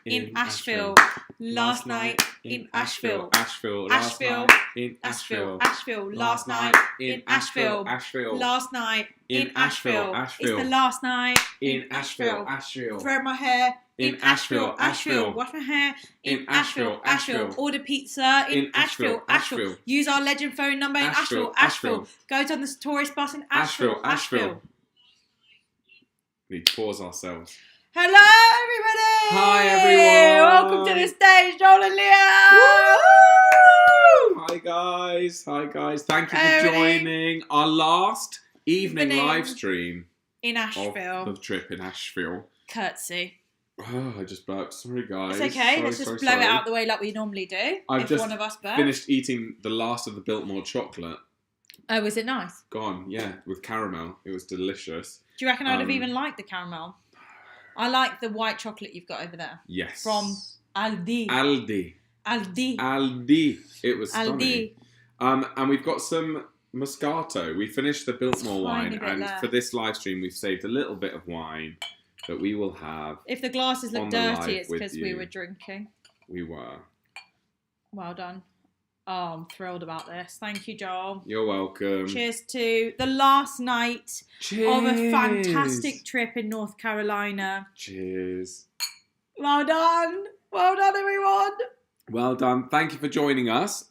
in Asheville. Last night in Asheville. Asheville. Asheville. In Asheville. Asheville. Asheville. Last night in Asheville. Asheville. Last night in In Asheville. Asheville. Asheville. It's the last night In Asheville. Asheville. Throw my hair In Asheville. Asheville. Wash my hair In Asheville. Asheville. Order pizza in Asheville. Asheville. Use our legend phone number in Asheville. Asheville. Go on the tourist bus in Asheville. Asheville. We need to pause ourselves. Hello, everybody! Hi, everyone! Welcome to the stage, Joel Lia! Hi, guys. Hi, guys. Thank you for Everybody. joining our last evening live stream In Asheville. of the trip in Asheville. Curtsy. Oh, I just burped. Sorry, guys. It's okay. Sorry, Let's just sorry, blow sorry. it out the way like we normally do. I've if just one of us burps. Finished eating the last of the Biltmore chocolate. Oh, was it nice? Gone, yeah, with caramel. It was delicious. Do you reckon I'd have even liked the caramel? I like the white chocolate you've got over there. Yes. From Aldi. Aldi. It was stunning. And we've got some Moscato. We finished the Biltmore wine, and left. for this live stream, we've saved a little bit of wine that we will have. If the glasses look on the live dirty, it's with because we you. were drinking. We were. Well done. Oh, I'm thrilled about this. Thank you, Joel. You're welcome. Cheers to the last night Cheers. of a fantastic trip in North Carolina. Cheers. Well done. Well done, everyone. Well done. Thank you for joining us.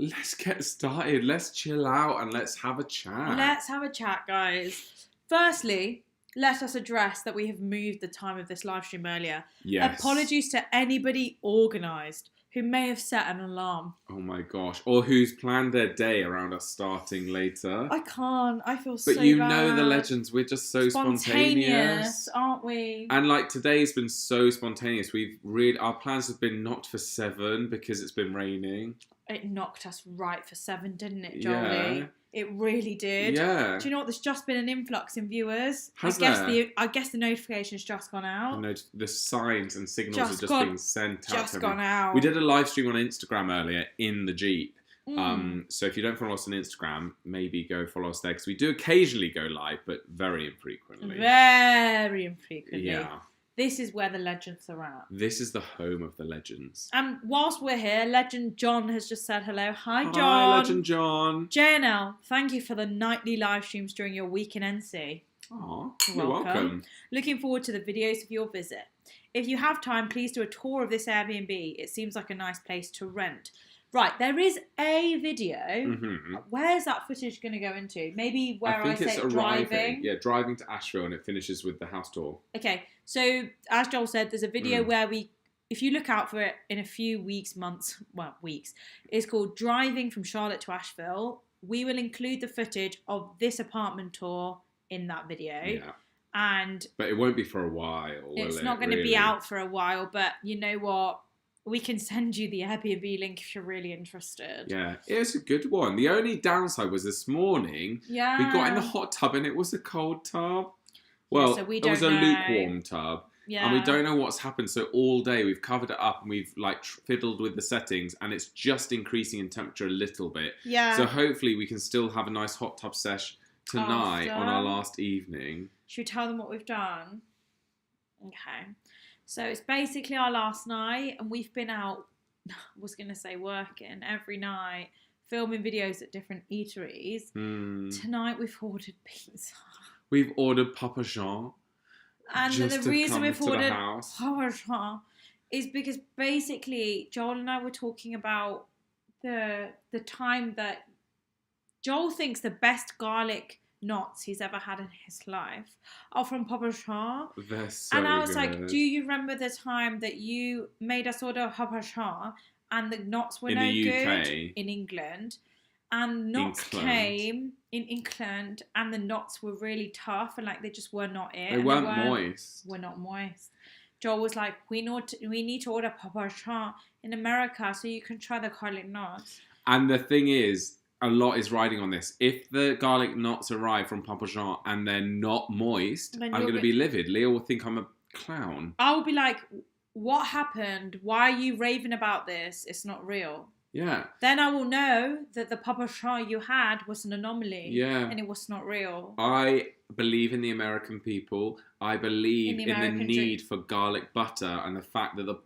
Let's get started. Let's chill out and let's have a chat. Let's have a chat, guys. Firstly, let us address that we have moved the time of this live stream earlier. Yes. Apologies to anybody organised who may have set an alarm. Oh my gosh. Or who's planned their day around us starting later. I can't. I feel so But you bad. know the legends. We're just so spontaneous. Aren't we? And like today's been so spontaneous. Our plans have been knocked for 7 because it's been raining. It knocked us right for 7, didn't it, Jolie? Yeah. It really did. Yeah. Do you know what? There's just been an influx in viewers. Has I guess the notification's just gone out. The signs and signals Just are just gone- being sent out. Just to gone everyone. out. We did a live stream on Instagram earlier in the Jeep. Mm. So if you don't follow us on Instagram, maybe go follow us there because we do occasionally go live, but very infrequently. Very infrequently. Yeah. This is where the legends are at. This is the home of the legends. And whilst we're here, Legend John has just said hello. Hi, John. Hi, Legend John. JNL, thank you for the nightly live streams during your week in NC. Aw, You're you're welcome. welcome. Looking forward to the videos of your visit. If you have time, please do a tour of this Airbnb. It seems like a nice place to rent. Right, there is a video. Mm-hmm. Where's that footage going to go into? Maybe where I, think say it's driving. arriving. Yeah, driving to Asheville, and it finishes with the house tour. Okay, so as Joel said, there's a video where if you look out for it in a few weeks, it's called Driving from Charlotte to Asheville. We will include the footage of this apartment tour in that video. Yeah. But it won't be for a while, will It's it, not going to really? be out for a while, but you know what? We can send you the Airbnb link if you're really interested. Yeah, it's a good one. The only downside was this morning, we got in the hot tub and it was a cold tub. Well, so we it was a don't know. lukewarm tub. Yeah. And we don't know what's happened. So all day we've covered it up and we've like fiddled with the settings and it's just increasing in temperature a little bit. Yeah. So hopefully we can still have a nice hot tub sesh tonight on our After. last evening. Should we tell them what we've done? Okay. So it's basically our last night and we've been out, I was going to say working every night, filming videos at different eateries. Tonight we've ordered pizza. We've ordered Papa Jean. And just the to reason come we've to the ordered house. Papa Jean is because basically Joel and I were talking about the time that Joel thinks the best garlic knots he's ever had in his life are from Papa Jean. They're so And I was good. like, do you remember the time that you made us order Papa Jean and the knots were In no the good UK. in England? And knots came in England and the knots were really tough and like they just were not it. They weren't moist. Were not moist. Joel was like, we need to order Papa Jean in America so you can try the garlic knots. And the thing is, a lot is riding on this. If the garlic knots arrive from Papa Jean and they're not moist, Then I'm you'll going to be livid. Leah will think I'm a clown. I'll be like, what happened? Why are you raving about this? It's not real. Yeah. Then I will know that the papacha you had was an anomaly. Yeah. And it was not real. I believe in the American people. I believe in the need for garlic butter and the fact that the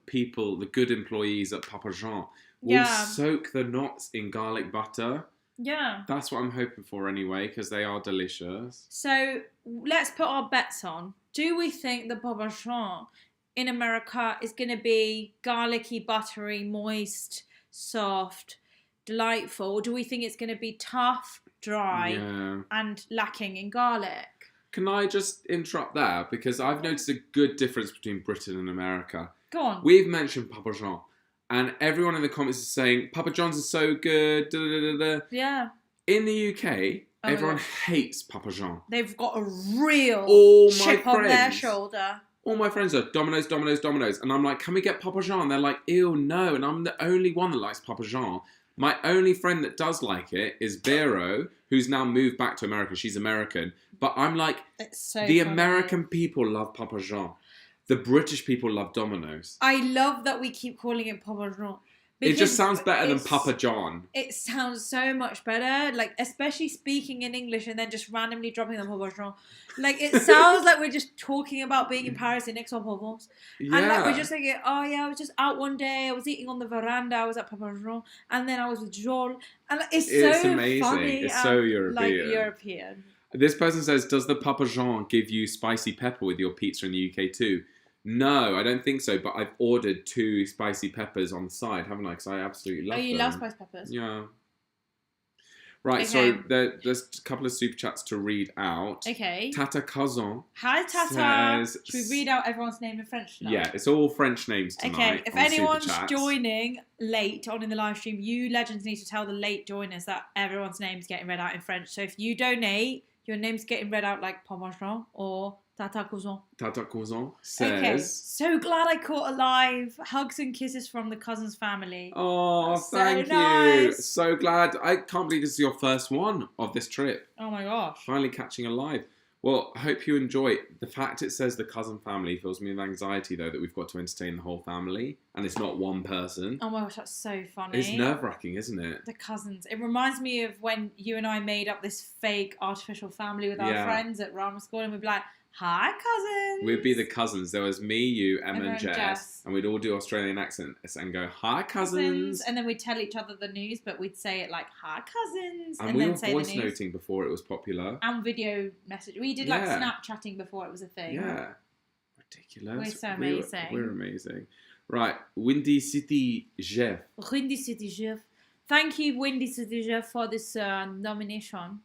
good employees at Papa Jean will soak the knots in garlic butter. Yeah. That's what I'm hoping for anyway, because they are delicious. So let's put our bets on. Do we think the Papa Jean in America is going to be garlicky, buttery, moist, soft, delightful? Or do we think it's going to be tough, dry, and lacking in garlic? Can I just interrupt there? Because I've noticed a good difference between Britain and America. Go on. We've mentioned Papa Jean, and everyone in the comments is saying, Papa John's is so good, da, da, da, da. Yeah. In the UK, everyone hates Papa Jean. They've got a real chip on their shoulder. All my friends are Domino's, Domino's, Domino's. And I'm like, can we get Papa Jean? And they're like, ew, no. And I'm the only one that likes Papa Jean. My only friend that does like it is Vero, who's now moved back to America. She's American. But I'm like, the American people love Papa Jean. The British people love Domino's. I love that we keep calling it Papa Jean. It just sounds better than Papa John. It sounds so much better. Like, especially speaking in English and then just randomly dropping the Papa Jean. Like, it sounds like we're just talking about being in Paris in Aix-en-Provence. Yeah. And like, we're just thinking, oh yeah, I was just out one day. I was eating on the veranda. I was at Papa Jean. And then I was with Joel. And like, it's so amazing. Funny. It's so European. Like, European. This person says, does the Papa Jean give you spicy pepper with your pizza in the UK too? No, I don't think so, but I've ordered 2 spicy peppers on the side, haven't I? Because I absolutely love them. Oh, you love spicy peppers? Yeah. Right, so there's a couple of super chats to read out. Okay. Tata Cousin. Hi, Tata. Should we read out everyone's name in French tonight? Yeah, it's all French names tonight. Okay, if anyone's joining late on in the live stream, you legends need to tell the late joiners that everyone's name's getting read out in French. So if you donate, your name's getting read out like Parmesan or Tata Cousin. Tata Cousin says... Okay, so glad I caught alive. Hugs and kisses from the Cousins family. Oh, thank you. Nice. So glad. I can't believe this is your first one of this trip. Oh my gosh. Finally catching alive. Well, I hope you enjoy it. The fact it says the cousin family fills me with anxiety, though, that we've got to entertain the whole family. And it's not one person. Oh my gosh, that's so funny. It's nerve-wracking, isn't it? The cousins. It reminds me of when you and I made up this fake artificial family with our friends at Rama School, and we'd be like, hi, cousins. We'd be the cousins. There was me, you, Emma, and Jess. And we'd all do Australian accents and go, hi, cousins. And then we'd tell each other the news, but we'd say it like, hi, cousins. And we were voice noting before it was popular. And video message. We did like Snapchatting before it was a thing. Yeah. Ridiculous. We're so amazing. We're amazing. Right. Windy City Jeff. Windy City Jeff. Thank you, Windy City Jeff, for this nomination.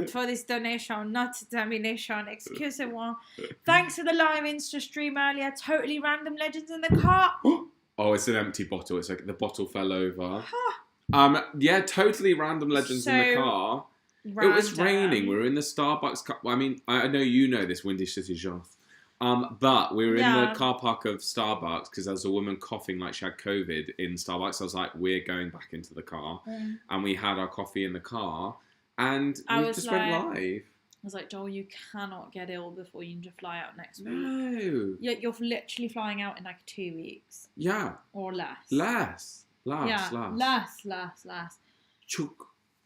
For this donation, not domination. Excusez-moi. Thanks for the live Insta stream earlier. Totally random legends in the car. Oh, it's an empty bottle. It's like the bottle fell over. Yeah, totally random legends in the car. Random. It was raining. We were in the Starbucks car. Well, I mean, I know you know this, Windy City Jeff. But we were in the car park of Starbucks because there was a woman coughing like she had COVID in Starbucks. So I was like, we're going back into the car. And we had our coffee in the car. And we just went live. I was like, Joel, you cannot get ill before you need to fly out next week. No. You're literally flying out in like 2 weeks. Yeah. Or less. Less.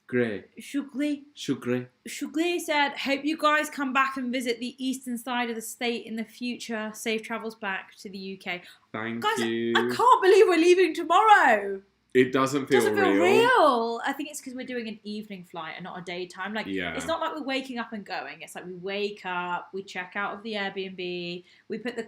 Shukri said, hope you guys come back and visit the eastern side of the state in the future. Safe travels back to the UK. Thank you. I can't believe we're leaving tomorrow. It doesn't feel real. I think it's because we're doing an evening flight and not a daytime. Like, it's not like we're waking up and going. It's like we wake up, we check out of the Airbnb, we put the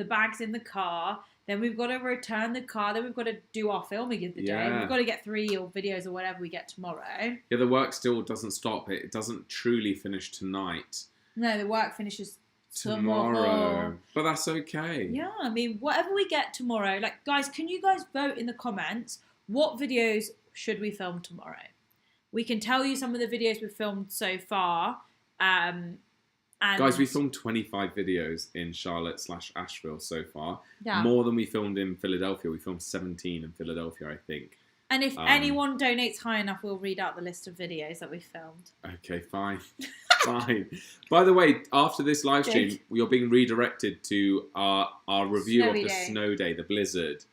bags in the car. Then we've got to return the car. Then we've got to do our filming of the day. We've got to get 3 videos or whatever we get tomorrow. Yeah, the work still doesn't stop. It doesn't truly finish tonight. No, the work finishes tomorrow. But that's okay. Yeah, I mean, whatever we get tomorrow. Like, guys, can you guys vote in the comments? What videos should we film tomorrow? We can tell you some of the videos we've filmed so far. And guys, we filmed 25 videos in Charlotte/Asheville so far. Yeah. More than we filmed in Philadelphia. We filmed 17 in Philadelphia, I think. And if anyone donates high enough, we'll read out the list of videos that we filmed. Okay, fine. Fine. By the way, after this live stream, you're being redirected to our review of the snow day, the blizzard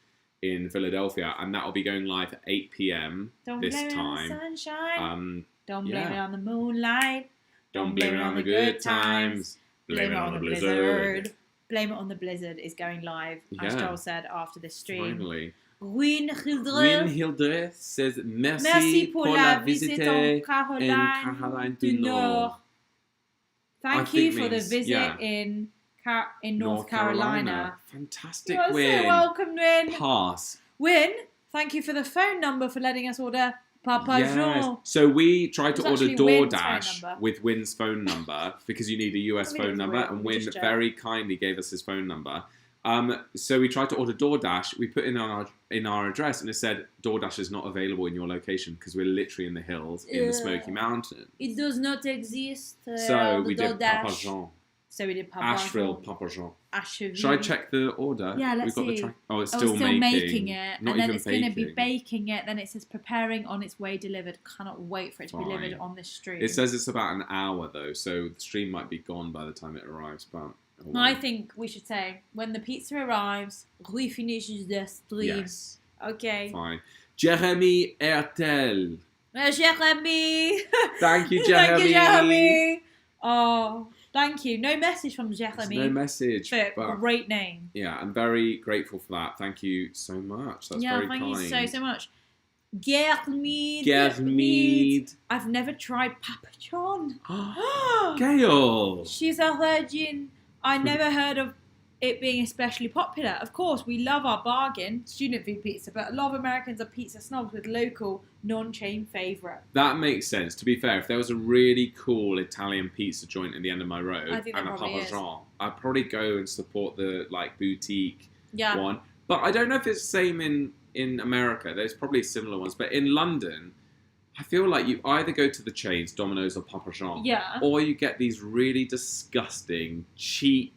in Philadelphia, and that'll be going live at 8 p.m. Don't this blame it on the time. sunshine. Don't blame Yeah. it on the moonlight. Don't blame it on the good times. Blame it on the blizzard. Blame it on the blizzard is going live, as Joel said, after this stream. Finally. Gwyn Hildre says merci pour la visite en Caroline du Nord. Thank you for the visit in North Carolina. Fantastic, You're Win. so welcome, Win. Pass. Win, thank you for the phone number for letting us order Papa Jean. So we tried to order actually Win's DoorDash with Win's phone number because you need a US phone number, and Win very kindly gave us his phone number. So we tried to order DoorDash. We put in our address, and it said DoorDash is not available in your location because we're literally in the hills in the Smoky Mountains. It does not exist. So we did Papa Jean. So we did Papa Asheville, Jean. Papa Jean. Asheville. Should I check the order? Yeah, let's We've got see. The it's Still still making it, Not and then even it's going to be baking. baking it. Then it says preparing on its way delivered. Cannot wait for it to be delivered on this stream. It says it's about an hour though, so the stream might be gone by the time it arrives. But I think we should say when the pizza arrives, we finishes the stream. Yes. Okay. Fine. Jeremy Ertel. Jeremy. Thank you, Jeremy. Thank you, Jeremy. Oh, thank you. No message from Jeremy. No message. But great name. Yeah, I'm very grateful for that. Thank you so much. That's very kind. Yeah, thank you so much. Germeed. Germeed. I've never tried Papa John. Gail. She's a virgin. I never heard of it being especially popular. Of course, we love our bargain, student food pizza, but a lot of Americans are pizza snobs with local, non-chain favourite. That makes sense. To be fair, if there was a really cool Italian pizza joint at the end of my road and a Papa Jean, I'd probably go and support the boutique one. But I don't know if it's the same in America. There's probably similar ones. But in London, I feel like you either go to the chains, Domino's or Papa Jean, or you get these really disgusting, cheap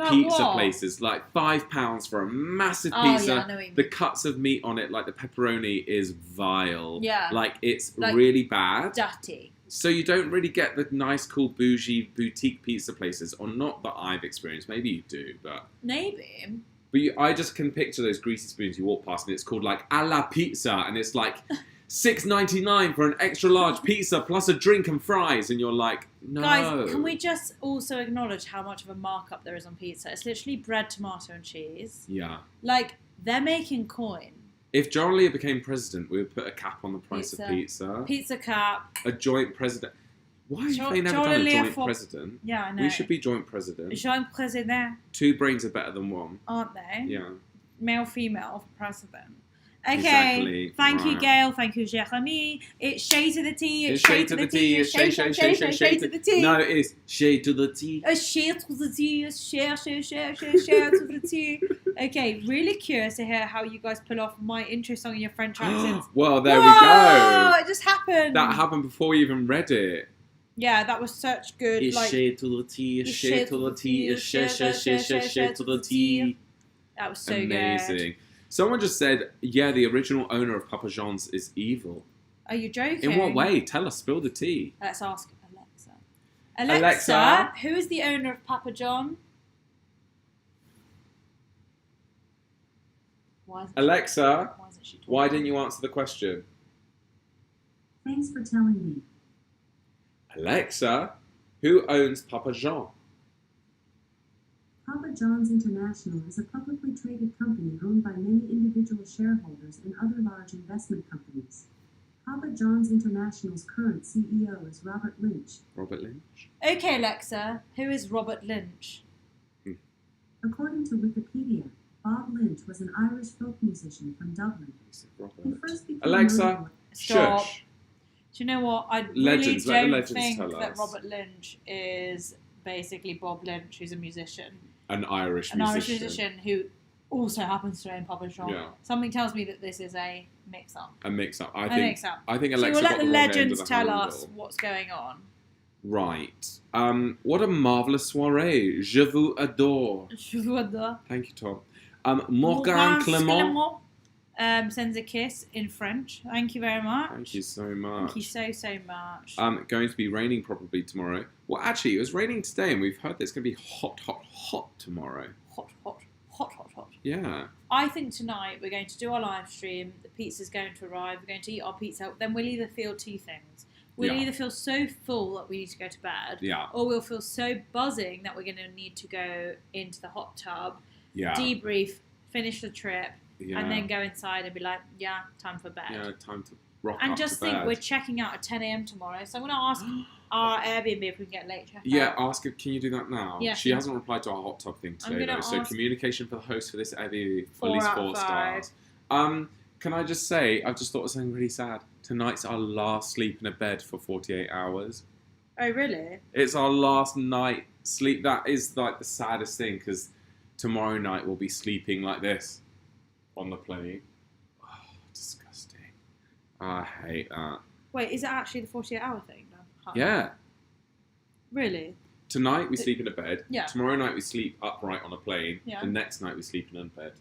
pizza places, like £5 for a massive pizza. The cuts of meat on it, like the pepperoni, is vile. Yeah. Like it's really bad. Dirty. So you don't really get the nice, cool, bougie boutique pizza places, or not that I've experienced. Maybe you do, but maybe. But I just can picture those greasy spoons you walk past, and it's called like a la pizza, and it's like $6.99 for an extra large pizza plus a drink and fries, and you're like, no. Guys, can we just also acknowledge how much of a markup there is on pizza? It's literally bread, tomato, and cheese. Yeah. Like, they're making coin. If Joel Lia became president, we would put a cap on the price of pizza. Pizza cap. A joint president. Why have they never done a joint president? Yeah, I know. We should be joint president. Joint president. 2 brains are better than 1. Aren't they? Yeah. Male, female for president. Okay, exactly. Thank you, Gail. Thank you, Jeremy. It's Shay to the T. It's Shay to the T. It's Shay to the T. No, it's Shay to the T. It's Shay to the T. It's Shay to the T. Okay, really curious to hear how you guys pull off my intro song in your French accents. Well, there we go. It just happened. That happened before we even read it. Yeah, that was such good. It's Shay to the T. It's Shay to the T. It's Shay to the T. That was so amazing. Good. Someone just said, yeah, the original owner of Papa John's is evil. Are you joking? In what way? Tell us. Spill the tea. Let's ask Alexa. Alexa, who is the owner of Papa John? Alexa, why didn't you answer the question? Thanks for telling me. Alexa, who owns Papa Jean? Papa John's International is a publicly traded company owned by many individual shareholders and other large investment companies. Papa John's International's current CEO is Robert Lynch. Robert Lynch? Okay, Alexa, who is Robert Lynch? According to Wikipedia, Bob Lynch was an Irish folk musician from Dublin. He first became Alexa, stop. shush. Do you know what? I really don't think that Robert Lynch is basically Bob Lynch, who's a musician. An Irish musician who also happens to own Papa Jean. Yeah. Something tells me that this is a mix-up. A mix-up. I think Alexa so we'll let the legends tell handle. us what's going on. Right. What a marvellous soirée. Je vous adore. Je vous adore. Thank you, Tom. Morgan Clément sends a kiss in French. Thank you very much. Thank you so much. Thank you so much. Going to be raining probably tomorrow. Well, actually, it was raining today, and we've heard that it's going to be hot tomorrow. Hot. Yeah. I think tonight we're going to do our live stream. The pizza's going to arrive. We're going to eat our pizza. Then we'll either feel two things. We'll either feel so full that we need to go to bed, or we'll feel so buzzing that we're going to need to go into the hot tub, debrief, finish the trip, and then go inside and be like, time for bed. Yeah, time to rock and up just to think bed. We're checking out at 10 a.m. tomorrow, so I'm going to ask our Airbnb if we can get late check out. Yeah, ask her, can you do that now? Yeah, she hasn't replied to our hot tub thing today, though. So communication for the host for this Airbnb, at least 4 stars. Can I just say, I've just thought of something really sad. Tonight's our last sleep in a bed for 48 hours. Oh, really? It's our last night sleep. That is like the saddest thing, because tomorrow night we'll be sleeping like this on the plane. Oh, disgusting. I hate that. Wait, is it actually the 48-hour thing now? Yeah. Really? Tonight we sleep in a bed. Yeah. Tomorrow night we sleep upright on a plane. Yeah. The next night we sleep in a bed.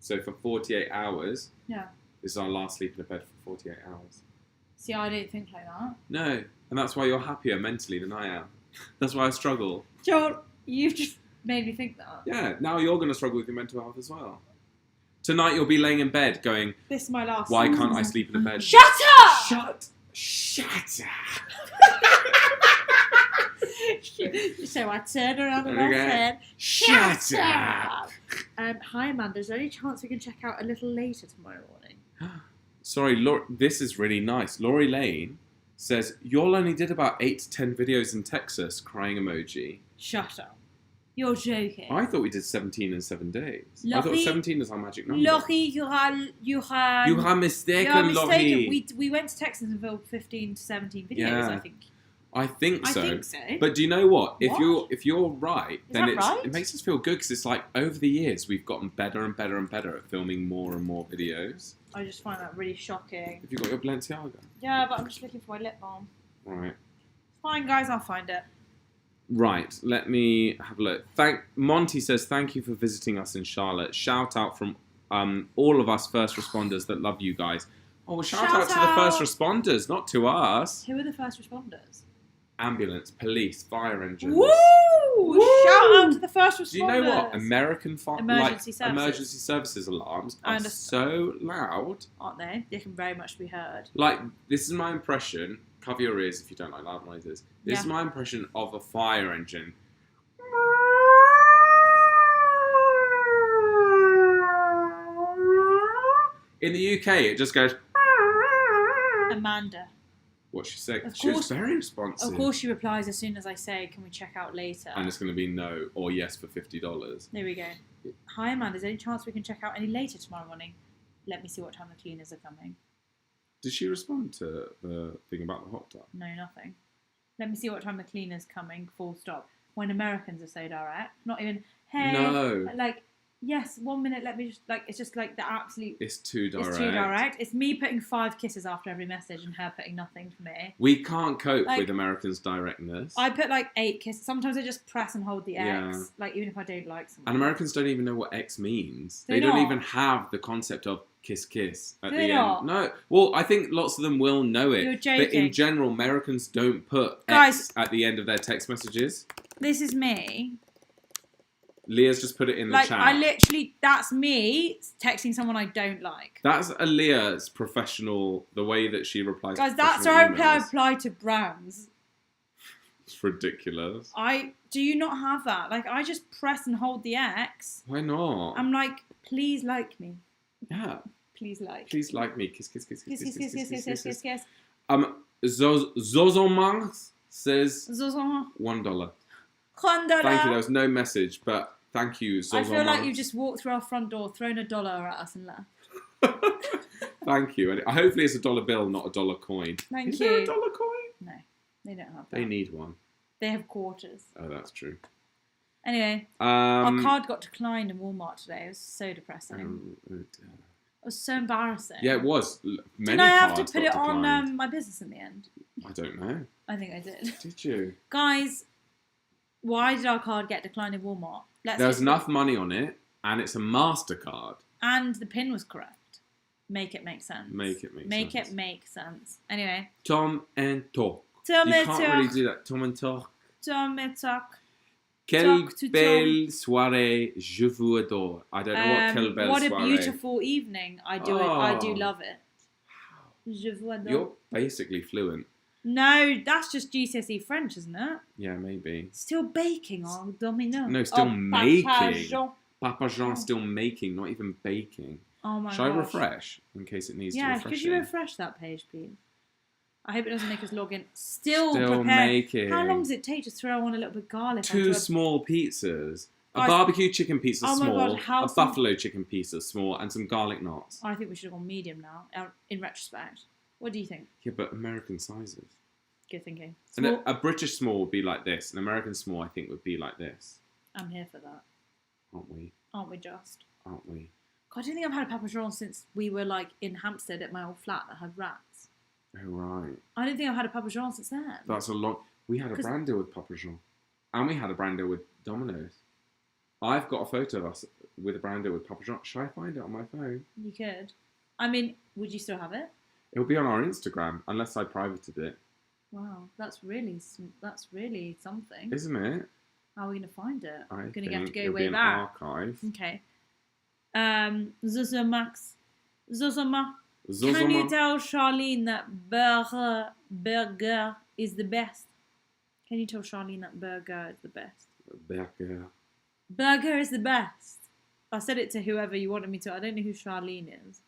So for 48 hours, this is our last sleep in a bed for 48 hours. See, I don't think like that. No, and that's why you're happier mentally than I am. That's why I struggle. Joel, you've just made me think that. Yeah, now you're going to struggle with your mental health as well. Tonight you'll be laying in bed going, this is my last. Why can't I sleep in a bed? Shut up! Shut up! So I turned around and I said, Shut up! Hi Amanda, is there any chance we can check out a little later tomorrow morning? Sorry, this is really nice. Laurie Lane says, y'all only did about 8 to 10 videos in Texas, crying emoji. Shut up. You're joking. I thought we did 17 in 7 days. Laurie, I thought 17 is our magic number. Laurie, you are mistaken, Laurie. We went to Texas and filmed 15 to 17 videos, I think. I think so. I think so. But do you know what? If you're right, then right? it makes us feel good, because it's like over the years we've gotten better and better and better at filming more and more videos. I just find that really shocking. Have you got your Balenciaga? Yeah, but I'm just looking for my lip balm. Right. Fine, guys, I'll find it. Right, let me have a look. Monty says, thank you for visiting us in Charlotte. Shout out from all of us first responders that love you guys. Oh, well, shout out to the first responders, not to us. Who are the first responders? Ambulance, police, fire engines. Woo! Shout out to the first responders. Do you know what? American emergency services alarms are so loud. Aren't they? They can very much be heard. Like, this is my impression. Cover your ears if you don't like loud noises. This is my impression of a fire engine. In the UK, it just goes... Amanda. What she said. She was very responsive. Of course she replies as soon as I say, can we check out later? And it's going to be no or yes for $50. There we go. Hi Amanda, is there any chance we can check out any later tomorrow morning? Let me see what time the cleaners are coming. Did she respond to the thing about the hot tub? No, nothing. Let me see what time the cleaner's coming, full stop. When Americans are so direct. Not even, hey. No. Like, yes, 1 minute, let me just, like, it's just like the absolute... It's too direct. It's too direct. It's me putting 5 kisses after every message and her putting nothing for me. We can't cope with Americans' directness. I put like 8 kisses. Sometimes I just press and hold the X. Like, even if I don't like someone. And Americans don't even know what X means. They don't even have the concept of kiss kiss at the end. No. Well, I think lots of them will know it. You're joking. But in general, Americans don't put X at the end of their text messages. This is me. Leah's just put it in the chat. I literally, that's me texting someone I don't like. That's Leah's professional, the way that she replies. Guys, that's how I reply to brands. It's ridiculous. Do you not have that? Like, I just press and hold the X. Why not? I'm like, please like me. Yeah. Please like. Please like me. Kiss, kiss, kiss, kiss, kiss, kiss, kiss, kiss, kiss, kiss, kiss. Zozomang says $1. $1. Thank you. There was no message, but thank you, Zozomang. I feel like you've just walked through our front door, thrown $1 at us and left. Thank you. And hopefully it's a dollar bill, not a dollar coin. Thank you. Is there a dollar coin? No, they don't have that. They need one. They have quarters. Oh, that's true. Anyway, our card got declined in Walmart today. It was so depressing. It was so embarrassing. Yeah, it was. Didn't I have to put it on my business in the end? I don't know. I think I did. Did you? Guys, why did our card get declined in Walmart? There was enough money on it, and it's a MasterCard. And the PIN was correct. Make it make sense. Make it make sense. Make it make sense. Anyway. Tom and Talk. Tom you and can't talk. really do that. Tom and Talk. Tom and Talk. Quelle Talk to belle soirée, je vous adore. I don't know what quelle belle What a soirée. beautiful evening. I do love it. Je vous adore. You're basically fluent. No, that's just GCSE French, isn't it? Yeah, maybe. Still baking on domino. No, still making. Papa Jean. Papa Jean still making, not even baking. Oh my gosh. Shall I refresh in case it needs to refresh? Yeah, could you refresh that page, please? I hope it doesn't make us log in. Still prepared. making. How long does it take to throw on a little bit of garlic? Two small pizzas. A Guys, barbecue chicken pizza small, God, a buffalo chicken pizza small, and some garlic knots. I think we should have gone medium now, in retrospect. What do you think? Yeah, but American sizes. Good thinking. And a British small would be like this. An American small, I think, would be like this. I'm here for that. Aren't we? Aren't we just? Aren't we? God, I don't think I've had a Papa Jean since we were like in Hampstead at my old flat that had rats. Oh, right. I don't think I've had a Papa Jean since then. That's a lot. We had a brand deal with Papa Jean. And we had a brand deal with Domino's. I've got a photo of us with a brand deal with Papa Jean. Should I find it on my phone? You could. I mean, would you still have it? It'll be on our Instagram, unless I privated it. Wow, that's really something. Isn't it? How are we going to find it? I'm going to have to go it'll way be an back. archive. Okay. Zuzuma, can you tell Charlene that burger is the best? Can you tell Charlene that burger is the best? Burger. Burger is the best. I said it to whoever you wanted me to. I don't know who Charlene is.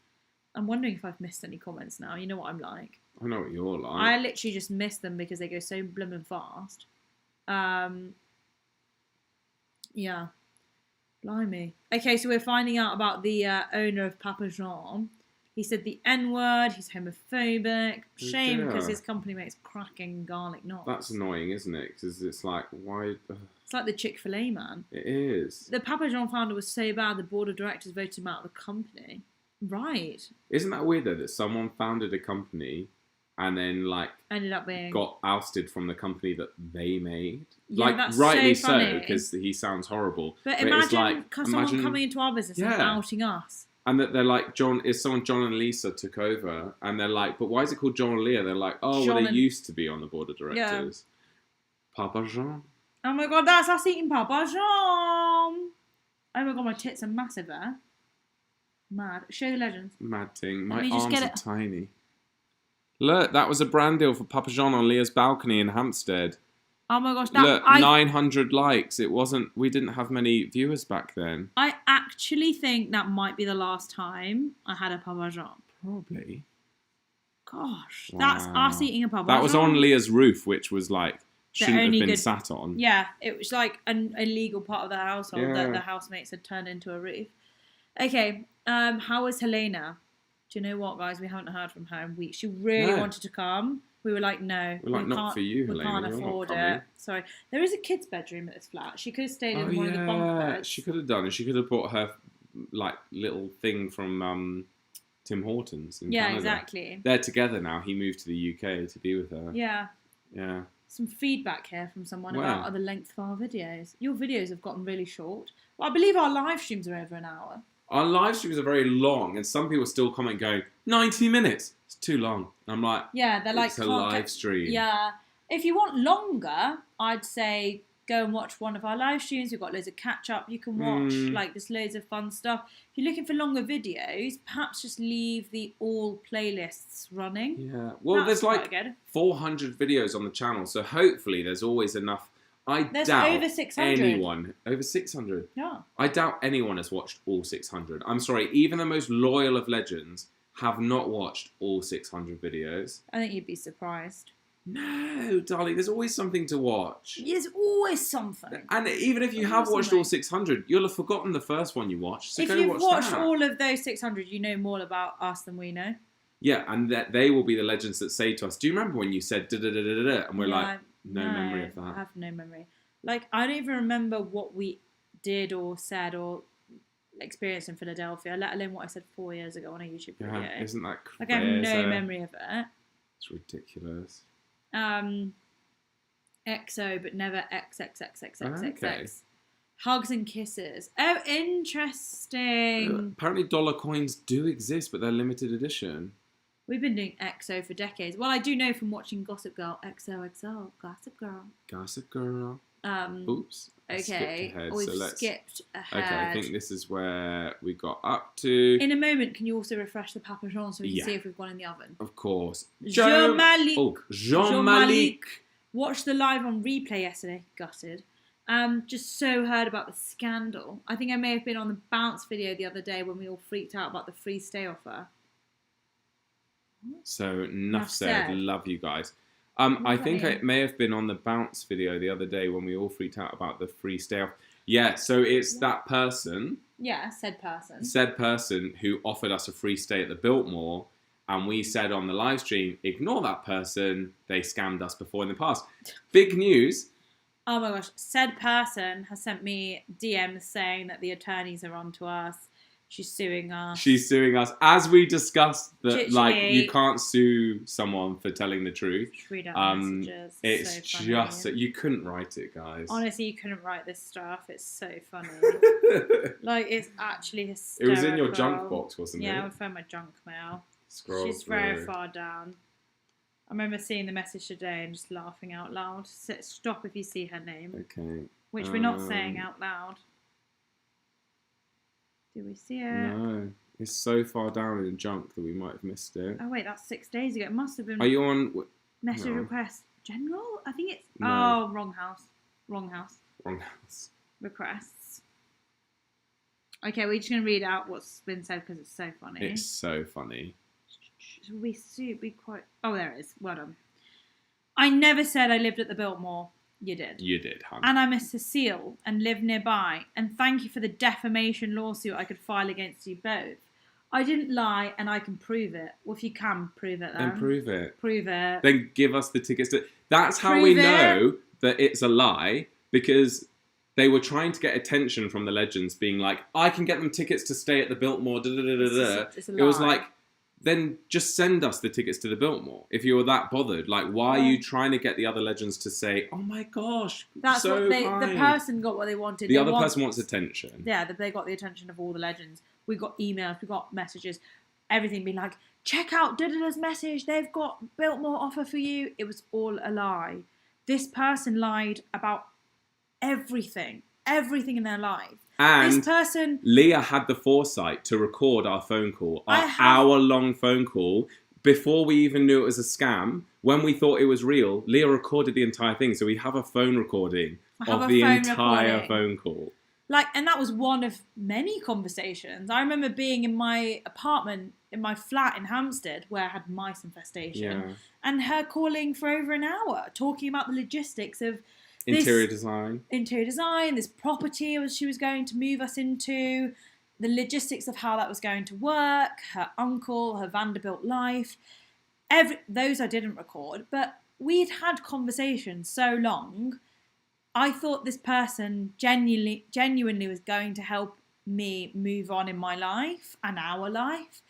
I'm wondering if I've missed any comments now. You know what I'm like. I know what you're like. I literally just miss them because they go so blooming fast. Yeah. Blimey. Okay, so we're finding out about the owner of Papa Jean. He said the N-word. He's homophobic. Shame because his company makes cracking garlic knots. That's annoying, isn't it? Because it's like, why? It's like the Chick-fil-A man. It is. The Papa Jean founder was so bad the board of directors voted him out of the company. Right. Isn't that weird though that someone founded a company and then like ended up being got ousted from the company that they made? Yeah, like that's rightly so because he sounds horrible. But it's imagine like, someone coming into our business and outing us. And that they're like, John and Lisa took over, and they're like, but why is it called Joel Lia? They're like, oh, well, they used to be on the board of directors. Yeah. Papa Jean. Oh my god, that's us eating Papa Jean. Oh my god, my tits are massive there. Mad. Show the legends. Mad thing. My arms are tiny. Look, that was a brand deal for Papa Jean on Leah's balcony in Hampstead. Oh my gosh, look, 900 likes. We didn't have many viewers back then. I actually think that might be the last time I had a Papa Jean. Probably. Gosh, that's us eating a Papa Jean. That was on Leah's roof, which was like, shouldn't have been sat on. Yeah, it was like an illegal part of the household that the housemates had turned into a roof. Okay, how was Helena? Do you know what, guys? We haven't heard from her in weeks. She really wanted to come. We were like, no. We're like, not for you, Helena. We can't afford it. Sorry. There is a kid's bedroom at this flat. She could have stayed in one of the bunk beds. She could have done. And she could have brought her like little thing from Tim Hortons in Canada. Exactly. They're together now. He moved to the UK to be with her. Yeah. Yeah. Some feedback here from someone about the length of our videos. Your videos have gotten really short. Well, I believe our live streams are over an hour. Our live streams are very long, and some people still comment going, 90 minutes. It's too long. And I'm like, yeah, they're like, it's a live stream. Yeah. If you want longer, I'd say go and watch one of our live streams. We've got loads of catch up you can watch. Like, there's loads of fun stuff. If you're looking for longer videos, perhaps just leave the all playlists running. Yeah. Well, there's like 400 videos on the channel, so hopefully there's always enough. There's over 600. Over 600? Yeah. I doubt anyone has watched all 600. I'm sorry, even the most loyal of legends have not watched all 600 videos. I think you'd be surprised. No, darling, there's always something to watch. There's always something. And even if you have watched all 600, you'll have forgotten the first one you watched. So if you've watched all of those 600, you know more about us than we know. Yeah, and that they will be the legends that say to us, do you remember when you said da-da-da-da-da? And we're like, no memory of that. I have no memory. Like, I don't even remember what we did or said or experienced in Philadelphia, let alone what I said 4 years ago on a YouTube video. Yeah, isn't that crazy? Like, I have no memory of it. It's ridiculous. XO, but never XXXXXXX. Okay. Hugs and kisses. Oh, interesting. Apparently dollar coins do exist, but they're limited edition. We've been doing XO for decades. Well, I do know from watching Gossip Girl, XOXO, Gossip Girl. Gossip Girl. Oops. Okay, we've skipped ahead. Okay, I think this is where we got up to. In a moment, can you also refresh the Papa Jean so we can see if we've gone in the oven? Of course. Jean-Malik. Jean-Malik. Watched the live on replay yesterday. Gutted. Just so heard about the scandal. I think I may have been on the Bounce video the other day when we all freaked out about the free stay offer. So, enough said. Love you guys. I think it may have been on the Bounce video the other day when we all freaked out about the free stay off. Yeah, so it's that person. Yeah, said person. Said person who offered us a free stay at the Biltmore, and we said on the live stream, ignore that person. They scammed us before in the past. Big news. Oh my gosh. Said person has sent me DMs saying that the attorneys are on to us. She's suing us. She's suing us. As we discussed, that Literally, like you can't sue someone for telling the truth. Read out messages. It's so just that you couldn't write it, guys. Honestly, you couldn't write this stuff. It's so funny. Like, it's actually hysterical. It was in your junk box, wasn't it? Yeah, I found my junk mail. Scroll She's through. very far down. I remember seeing the message today and just laughing out loud. Stop if you see her name. Okay. Which we're not saying out loud. Do we see it? No. It's so far down in junk that we might have missed it. Oh, wait, that's 6 days ago. It must have been... Are you on... Message request. General? I think it's... No. Oh, wrong house. Wrong house. Wrong house. Requests. Okay, we're just going to read out what's been said because it's so funny. It's so funny. We quite... Oh, there it is. Well done. I never said I lived at the Biltmore. You did. You did, hun. And I'm a Cecile and live nearby. And thank you for the defamation lawsuit I could file against you both. I didn't lie and I can prove it. Well, if you can prove it then. Then prove it. Prove it. Then give us the tickets to... That's how we know that it's a lie, because they were trying to get attention from the legends, being like, I can get them tickets to stay at the Biltmore. It's a lie. It was like, then just send us the tickets to the Biltmore if you were that bothered. Like, why are you trying to get the other legends to say, oh my gosh, that's so what kind. the person got what they wanted. The other person wants attention. Yeah, they got the attention of all the legends. We got emails, we got messages, everything being like, check out da-da-da's message, they've got Biltmore offer for you. It was all a lie. This person lied about everything in their life. And this person... Leah had the foresight to record our phone call, our hour-long phone call, before we even knew it was a scam. When we thought it was real, Leah recorded the entire thing. So we have a phone recording of the entire phone call. Like, and that was one of many conversations. I remember being in my apartment, in my flat in Hampstead, where I had mice infestation, and her calling for over an hour, talking about the logistics of interior design, this property she was going to move us into, the logistics of how that was going to work, her uncle, her Vanderbilt life. Those I didn't record, but we'd had conversations so long. I thought this person genuinely was going to help me move on in my life and our life.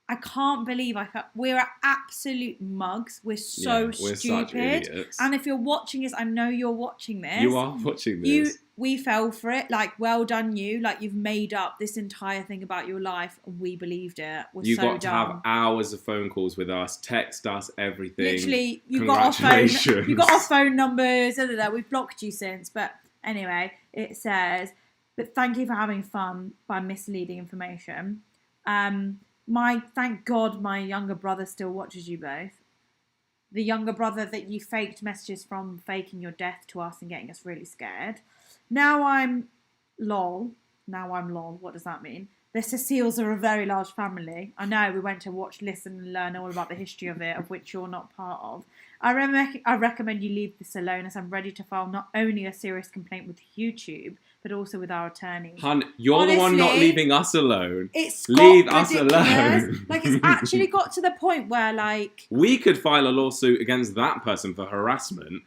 I can't believe we're absolute mugs. We're so stupid. Such idiots. And if you're watching this, I know you're watching this. You are watching this. We fell for it. Like, well done you. Like, you've made up this entire thing about your life and we believed it. You got to have hours of phone calls with us, text us, everything. Literally, you got our phone numbers. We've blocked you since. But anyway, it says, but thank you for having fun by misleading information. Thank God my younger brother still watches you both. The younger brother that you faked messages from, faking your death to us and getting us really scared. Now I'm lol. What does that mean? The Ceciles are a very large family. I know, we went to watch, listen and learn all about the history of it, of which you're not part of. I recommend you leave this alone, as I'm ready to file not only a serious complaint with YouTube, but also with our attorneys. Hun, you're the one not leaving us alone. Leave us alone. Like, it's actually got to the point where, like... We could file a lawsuit against that person for harassment.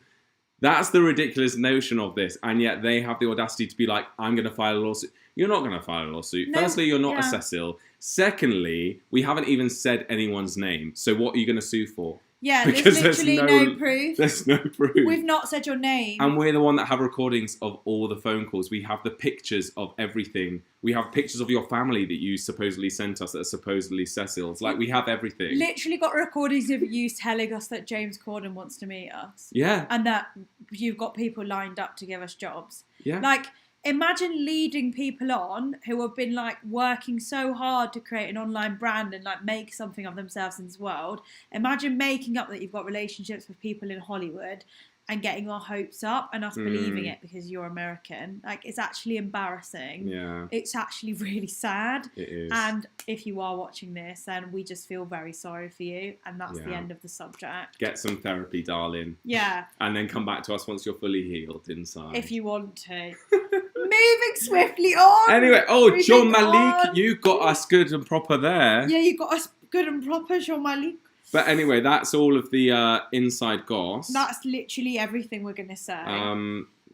That's the ridiculous notion of this. And yet they have the audacity to be like, I'm going to file a lawsuit. You're not going to file a lawsuit. No, firstly, you're not a Cecil. Secondly, we haven't even said anyone's name. So what are you going to sue for? Yeah, because there's literally no proof. There's no proof. We've not said your name. And we're the one that have recordings of all the phone calls. We have the pictures of everything. We have pictures of your family that you supposedly sent us that are supposedly Cecil's. Like, we have everything. Literally got recordings of you telling us that James Corden wants to meet us. Yeah. And that you've got people lined up to give us jobs. Yeah. Like, imagine leading people on who have been like working so hard to create an online brand and like make something of themselves in this world. Imagine making up that you've got relationships with people in Hollywood and getting our hopes up and us believing it because you're American. Like, it's actually embarrassing. Yeah. It's actually really sad. It is. And if you are watching this, then we just feel very sorry for you. And that's the end of the subject. Get some therapy, darling. Yeah. And then come back to us once you're fully healed inside. If you want to. Moving swiftly on. Anyway, John Malik, you got us good and proper there. Yeah, you got us good and proper, John Malik. But anyway, that's all of the inside goss. That's literally everything we're going to say.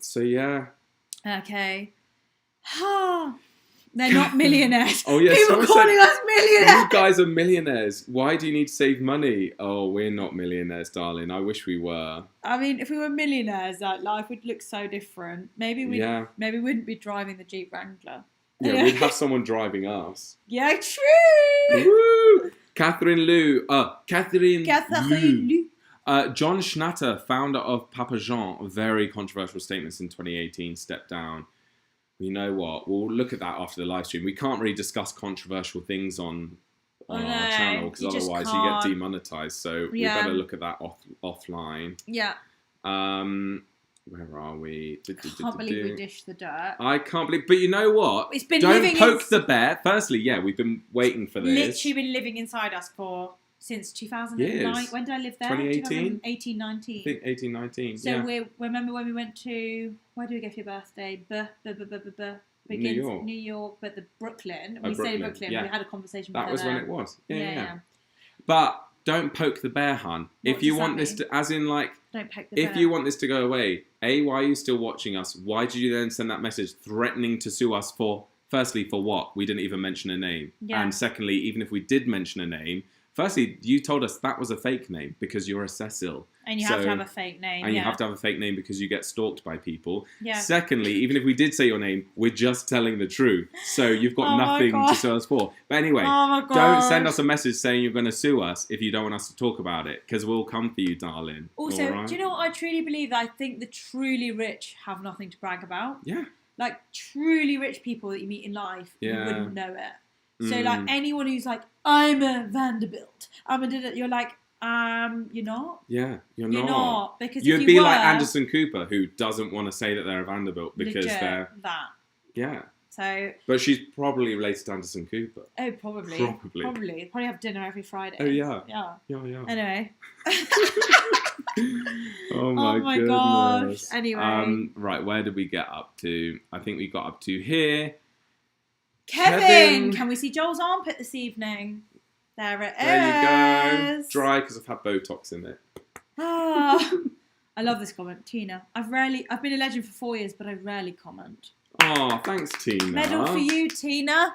So, yeah. Okay. They're not millionaires. Oh, yeah. People calling us millionaires. You guys are millionaires. Why do you need to save money? Oh, we're not millionaires, darling. I wish we were. I mean, if we were millionaires, like, life would look so different. Maybe we wouldn't be driving the Jeep Wrangler. Yeah, we'd have someone driving us. Yeah, true. Woo! Catherine Lou. John Schnatter, founder of Papa Jean, very controversial statements in 2018, stepped down. You know what? We'll look at that after the live stream. We can't really discuss controversial things on our channel because otherwise you get demonetized. So we better look at that offline. Yeah. Where are we? Can't believe we dished the dirt. I can't believe, but you know what? It's been Don't poke the bear. Firstly, we've been waiting for this. Literally been living inside us since 2009. Years. When did I live there? 2018? 18, 19. I think 18, 19. So remember when we went to, where do we go for your birthday? New York, but the Brooklyn. We stayed in Brooklyn. We had a conversation with her. That was when it was. Yeah. But don't poke the bear, hun. If you want this to, as in like, don't poke the bear. If you want this to go away, why are you still watching us? Why did you then send that message threatening to sue us for, firstly, for what? We didn't even mention a name. Yeah. And secondly, even if we did mention a name, firstly, you told us that was a fake name because you're a Cecil. And you have to have a fake name. And you have to have a fake name because you get stalked by people. Yeah. Secondly, even if we did say your name, we're just telling the truth. So you've got nothing to sue us for. But anyway, don't send us a message saying you're going to sue us if you don't want us to talk about it. Because we'll come for you, darling. Also, do you know what I truly believe? I think the truly rich have nothing to brag about. Yeah. Like, truly rich people that you meet in life, you wouldn't know it. So, like, anyone who's like, I'm a Vanderbilt, you're like, you're not. Yeah, you're not. Because you'd if you be were, like Anderson Cooper, who doesn't want to say that they're a Vanderbilt because they're that. Yeah. So. But she's probably related to Anderson Cooper. Oh, probably. They probably have dinner every Friday. Oh yeah. Yeah. Anyway. Oh my goodness. Gosh. Anyway. Right, where did we get up to? I think we got up to here. Kevin! Can we see Joel's armpit this evening? There it is. There you go. Dry because I've had Botox in it. I love this comment. Tina, I've been a legend for 4 years, but I rarely comment. Oh, thanks, Tina. Medal for you, Tina.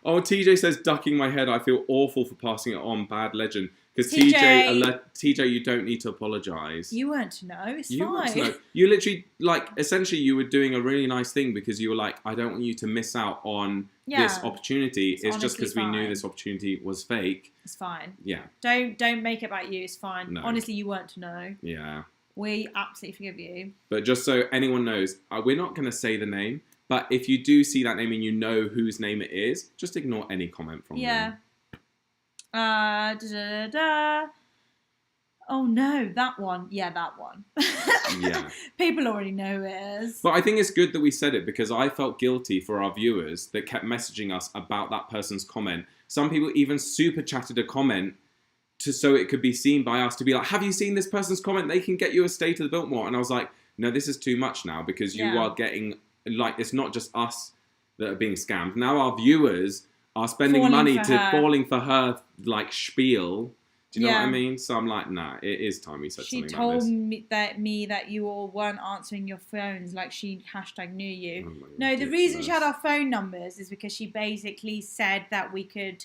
Oh, TJ says, ducking my head. I feel awful for passing it on. Bad legend. Because TJ, you don't need to apologise. You weren't to know. It's fine. Weren't to know. You literally, essentially you were doing a really nice thing because you were like, I don't want you to miss out on this opportunity. It's just because we knew this opportunity was fake. It's fine. Yeah. Don't make it about you. It's fine. No. Honestly, you weren't to know. Yeah. We absolutely forgive you. But just so anyone knows, we're not going to say the name, but if you do see that name and you know whose name it is, just ignore any comment from them. Oh no, that one. Yeah, that one. Yeah. People already know who it is. But I think it's good that we said it because I felt guilty for our viewers that kept messaging us about that person's comment. Some people even super chatted a comment so it could be seen by us to be like, have you seen this person's comment? They can get you a stay to the Biltmore. And I was like, no, this is too much now because you are getting, it's not just us that are being scammed. Now our viewers are spending money falling for her, spiel. Do you know what I mean? So I'm like, nah, it is time we said something like this. She told me that you all weren't answering your phones, like she #knew you. Oh, no, the reason she had our phone numbers is because she basically said that we could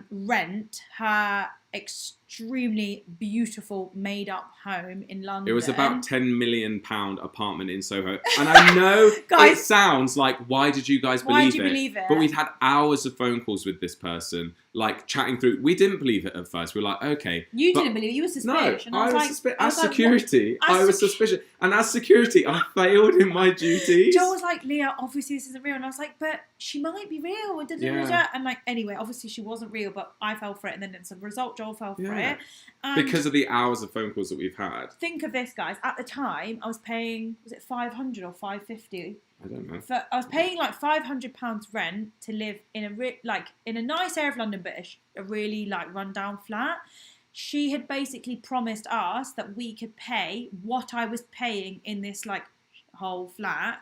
rent her extremely beautiful made up home in London. It was about £10 million apartment in Soho. And I know guys, it sounds like, why did you guys why believe did you believe it? But we'd had hours of phone calls with this person, like chatting through. We didn't believe it at first. We were like, okay. You didn't believe it. You were suspicious. No, and I was suspicious. As security, I was suspicious. And as security, I failed in my duties. Joel was like, Leah, obviously this isn't real. And I was like, but she might be real. And like, anyway, obviously she wasn't real, but I fell for it. And then as a result, Joel fell for it. And because of the hours of phone calls that we've had. Think of this, guys. At the time, I was paying, was it 500 or 550? I don't know. I was paying like £500 rent to live in in a nice area of London, but a really like rundown flat. She had basically promised us that we could pay what I was paying in this like whole flat,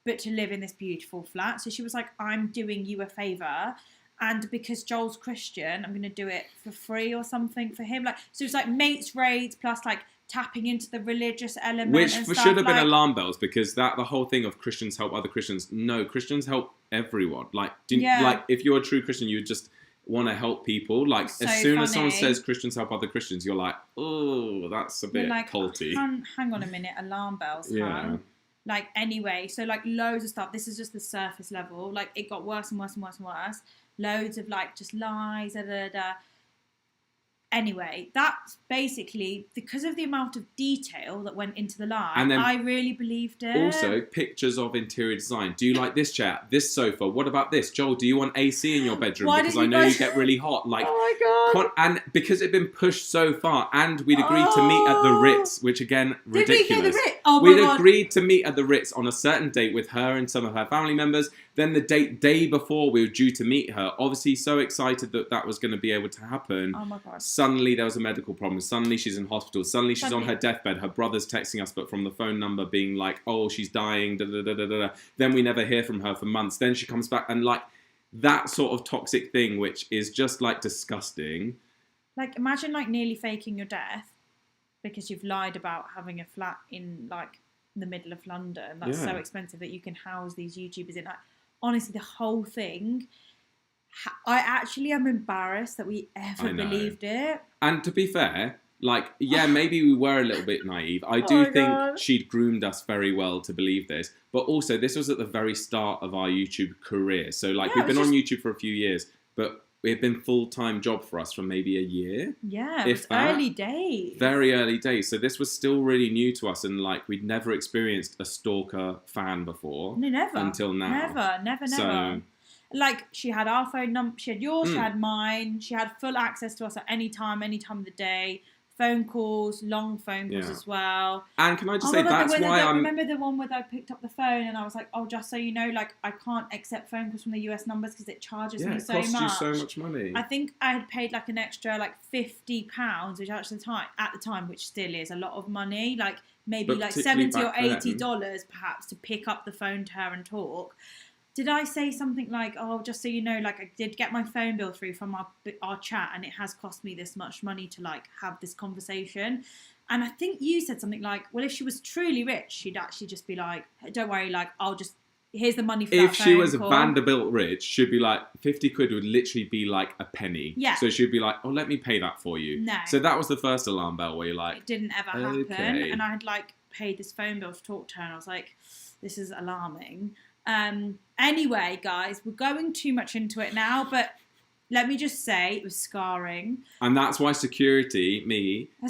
but to live in this beautiful flat. So she was like, I'm doing you a favour. And because Joel's Christian, I'm going to do it for free or something for him. Like, so it's like mates rates plus like tapping into the religious element. Which and should stuff, have been alarm bells, because the whole thing of Christians help other Christians. No, Christians help everyone. Like, like if you're a true Christian, you just want to help people. Like, so as soon funny. as someone says Christians help other Christians, you're like, oh, that's a bit like, culty. Hang on a minute, alarm bells. Yeah. Like, anyway, so like loads of stuff. This is just the surface level. Like, it got worse and worse and worse and worse. Loads of like just lies, Anyway, that's basically because of the amount of detail that went into the lie. And then I really believed it. Also, pictures of interior design. Do you like this chair, this sofa? What about this, Joel? Do you want AC in your bedroom? Because I know you get really hot. Like, oh my god! And because it'd been pushed so far, and we'd agreed to meet at the Ritz, which again, ridiculous. Did we get the Ritz? Oh my We'd god! Agreed to meet at the Ritz on a certain date with her and some of her family members. Then the day before we were due to meet her, obviously so excited that was going to be able to happen. Oh my god! Suddenly there was a medical problem. Suddenly she's in hospital. Suddenly she's on her deathbed. Her brother's texting us, but from the phone number being like, oh, she's dying. Da, da, da, da, da. Then we never hear from her for months. Then she comes back, and like that sort of toxic thing, which is just like disgusting. Like, imagine like nearly faking your death because you've lied about having a flat in like the middle of London. That's so expensive that you can house these YouTubers in. Like, honestly, the whole thing, I actually am embarrassed that we ever believed it. And to be fair, like, yeah, maybe we were a little bit naive. I do think she'd groomed us very well to believe this. But also, this was at the very start of our YouTube career. So, like, we've been on YouTube for a few years, but it had been full-time job for us for maybe a year. Yeah, it was early days. Very early days. So this was still really new to us, and like we'd never experienced a stalker fan before. No, never. Until now. Never. So, like, she had our phone number, she had yours, she had mine, she had full access to us at any time of the day. Phone calls, long phone calls as well. And can I just say, that's why I'm... Remember the one where I picked up the phone and I was like, oh, just so you know, like, I can't accept phone calls from the US numbers because it charges me so much. Yeah, it costs you so much money. I think I had paid like an extra like £50, which at the time, which still is a lot of money, like maybe like $70 or $80 perhaps, to pick up the phone to her and talk. Did I say something like, oh, just so you know, like, I did get my phone bill through from our chat and it has cost me this much money to, like, have this conversation? And I think you said something like, well, if she was truly rich, she'd actually just be like, don't worry, like, here's the money for that phone call. If she was Vanderbilt rich, she'd be like, 50 quid would literally be like a penny. Yeah. So she'd be like, oh, let me pay that for you. No. So that was the first alarm bell where you're like... It didn't ever happen. And I had, like, paid this phone bill to talk to her and I was like, this is alarming. Anyway, guys, we're going too much into it now, but let me just say it was scarring. And that's why security,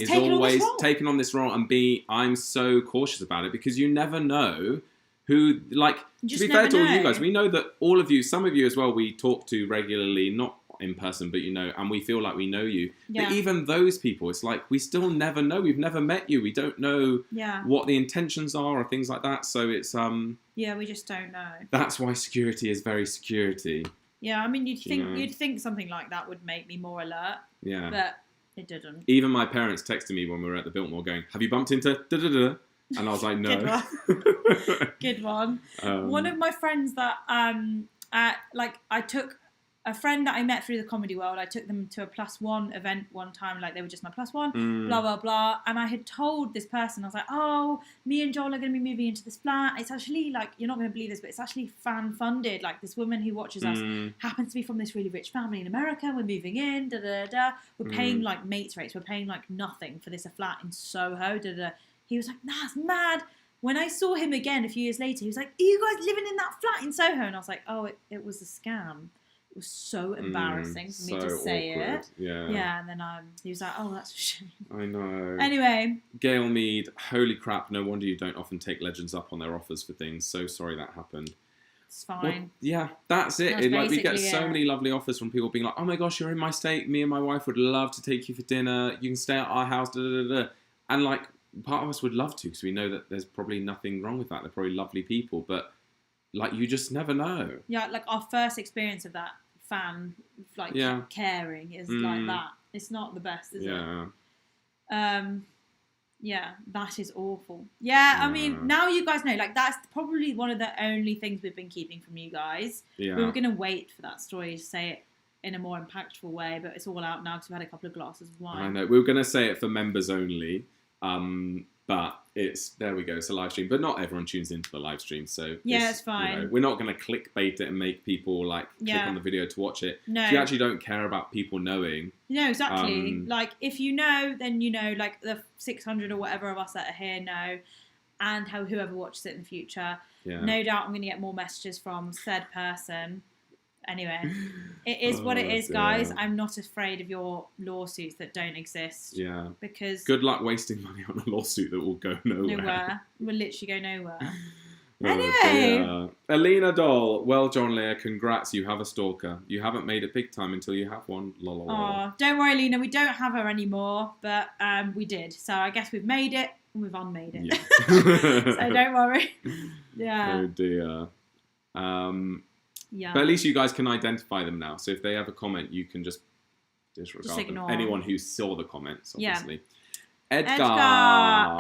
is always taken on this role, and I'm so cautious about it, because you never know who, like, to be fair to all you guys, we know that all of you, some of you as well, we talk to regularly, not in person, but you know, and we feel like we know you. Yeah. But even those people, it's like, we still never know. We've never met you. We don't know what the intentions are or things like that. So it's yeah, we just don't know. That's why security is very security. Yeah, I mean, you'd think something like that would make me more alert. Yeah, but it didn't. Even my parents texted me when we were at the Biltmore, going, "Have you bumped into da da da?" And I was like, "No." Good one. One of my friends that like I took a friend that I met through the comedy world, I took them to a +1 event one time, like they were just my +1, blah, blah, blah. And I had told this person, I was like, oh, me and Joel are going to be moving into this flat. It's actually like, you're not going to believe this, but it's actually fan funded. Like this woman who watches us happens to be from this really rich family in America. We're moving in, da, da, da, da. We're paying like mates rates. We're paying like nothing for this flat in Soho, da, da, da. He was like, that's mad. When I saw him again a few years later, he was like, are you guys living in that flat in Soho? And I was like, oh, it was a scam. It was so embarrassing for me to say awkward. it. Yeah, and then he was like, oh, that's a shame. I know. Anyway. Gail Mead, holy crap, no wonder you don't often take legends up on their offers for things. So sorry that happened. It's fine. Well, yeah, that's it. We get so many lovely offers from people being like, oh my gosh, you're in my state. Me and my wife would love to take you for dinner. You can stay at our house. Da, da, da, da. And like, part of us would love to because we know that there's probably nothing wrong with that. They're probably lovely people. But like, you just never know. Yeah, like our first experience of that fan, like caring is like that. It's not the best, is it? Yeah, that is awful. Yeah, I mean, now you guys know, like that's probably one of the only things we've been keeping from you guys. Yeah. We were going to wait for that story to say it in a more impactful way, but it's all out now because we've had a couple of glasses of wine. I know. We were going to say it for members only. But there we go, it's a live stream. But not everyone tunes into the live stream, so it's fine. You know, we're not going to clickbait it and make people like click on the video to watch it. No. If you actually don't care about people knowing. No, exactly. Like if you know, then you know. Like the 600 or whatever of us that are here know, and whoever watches it in the future. Yeah. No doubt, I'm going to get more messages from said person. Anyway, it is what it is, guys. I'm not afraid of your lawsuits that don't exist. Yeah. Because good luck wasting money on a lawsuit that will go nowhere. Will literally go nowhere. Anyway. Alina Doll. Well, Joel Lia, congrats. You have a stalker. You haven't made it big time until you have one. Lol. Oh, don't worry, Alina. We don't have her anymore, but we did. So I guess we've made it and we've unmade it. Yeah. So don't worry. Yeah. Oh, dear. Yeah. But at least you guys can identify them now. So if they have a comment, you can just disregard them. Anyone who saw the comments, obviously. Yeah. Edgar.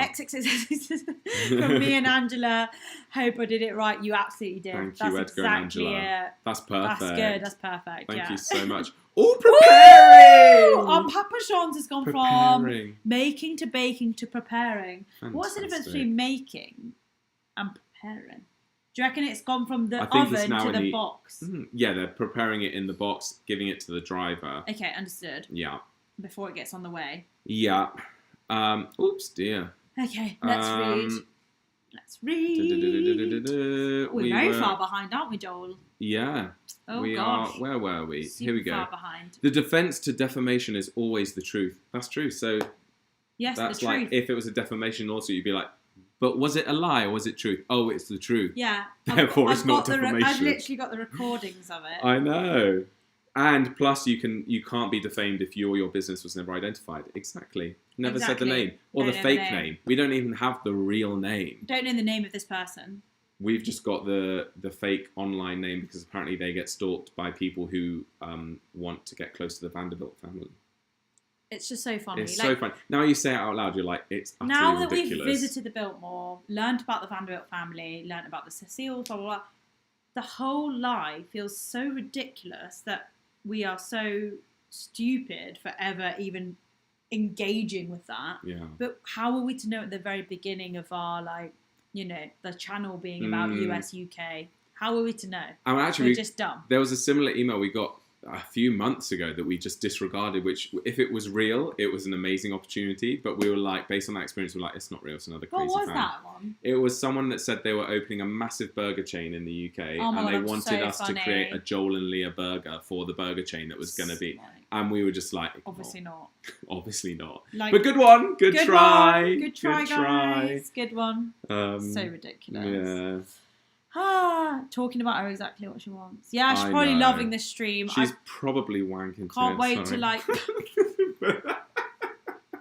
From me and Angela. Hope I did it right. You absolutely did. Thank you, Edgar and Angela. That's perfect. That's good. That's perfect. Thank you so much. Oh, preparing! Our Papa Sean's has gone from making to baking to preparing. Fantastic. What's the difference between making and preparing? Do you reckon it's gone from the oven to the box? Yeah, they're preparing it in the box, giving it to the driver. Okay, understood. Yeah. Before it gets on the way. Yeah. Oops, dear. Okay, let's read. Let's read. We're very far behind, aren't we, Joel? Yeah. We are. Where were we? Super Here we go. Far behind. The defense to defamation is always the truth. That's true. So yes, that's the like truth. If it was a defamation lawsuit, you'd be like, but was it a lie or was it truth? Oh, it's the truth. Yeah. Therefore, it's not defamation. I've literally got the recordings of it. I know. And plus, you can't be defamed if you or your business was never identified. Exactly. Never said the name. Or the fake name. We don't even have the real name. Don't know the name of this person. We've just got the fake online name because apparently they get stalked by people who want to get close to the Vanderbilt family. It's just so funny. It's so funny. Now you say it out loud, you're like, it's utterly ridiculous. Now that ridiculous. We've visited the Biltmore, learned about the Vanderbilt family, learned about the Cecile, blah, blah, blah, the whole lie feels so ridiculous that we are so stupid for ever even engaging with that. Yeah. But how are we to know at the very beginning of our, like, you know, the channel being about US, UK? How are we to know? Actually, we're just dumb. There was a similar email we got a few months ago that we just disregarded, which if it was real, it was an amazing opportunity. But we were like, based on that experience, we were like, it's not real, it's another crazy What was fan. that one? It was someone that said they were opening a massive burger chain in the UK and they wanted us to create a Joel and Lia burger for the burger chain that was going to be. And we were just like... Obviously not. Obviously not. Like, but good one. Good try. Good try, guys. Good one. So ridiculous. Yeah. Talking about her exactly what she wants. Yeah, she's probably loving this stream. She's probably wanking to Can't wait to like...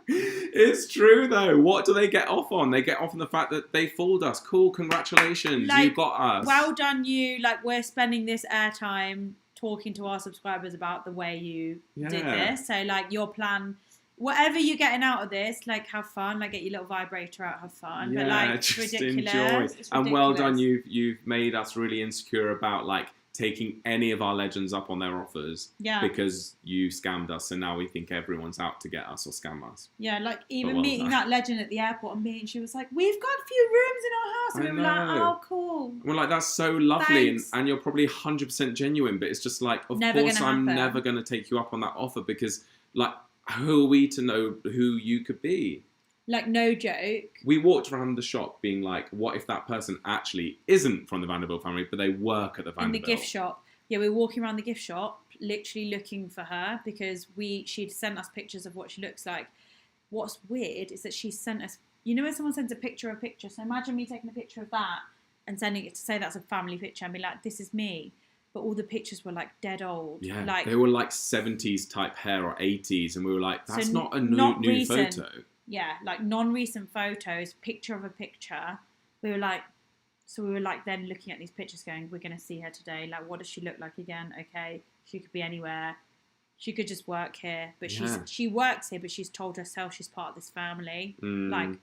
It's true though. What do they get off on? They get off on the fact that they fooled us. Cool, congratulations. Like, you got us. Well done you. Like, we're spending this airtime talking to our subscribers about the way you did this. So like your plan, whatever you're getting out of this, like have fun, like get your little vibrator out, have fun. Yeah, but like just ridiculous. Enjoy. It's and well done, you've made us really insecure about like taking any of our legends up on their offers Yeah. because you scammed us, and now we think everyone's out to get us or scam us. Yeah, like even well meeting done. that legend at the airport and she was like, we've got a few rooms in our house. And I we were like, know. oh, cool. We're like, that's so lovely, Thanks. and you're probably 100% genuine, but it's just like, of Never course gonna I'm happen. never going to take you up on that offer because, like, who are we to know who you could be? Like, no joke. We walked around the shop being like, what if that person actually isn't from the Vanderbilt family, but they work at the Vanderbilt? In the gift shop. Yeah, we were walking around the gift shop, literally looking for her because she'd sent us pictures of what she looks like. What's weird is that she sent us, you know when someone sends a picture, so imagine me taking a picture of that and sending it to say that's a family picture and be like, this is me. But all the pictures were like dead old. Yeah, like, they were like 70s type hair or 80s, and we were like, that's So not a not new recent. photo. Yeah, like non-recent photos, picture of a picture. We were like then looking at these pictures going, we're going to see her today. Like, what does she look like again? Okay, she could be anywhere. She could just work here. But she works here, but she's told herself she's part of this family. Like,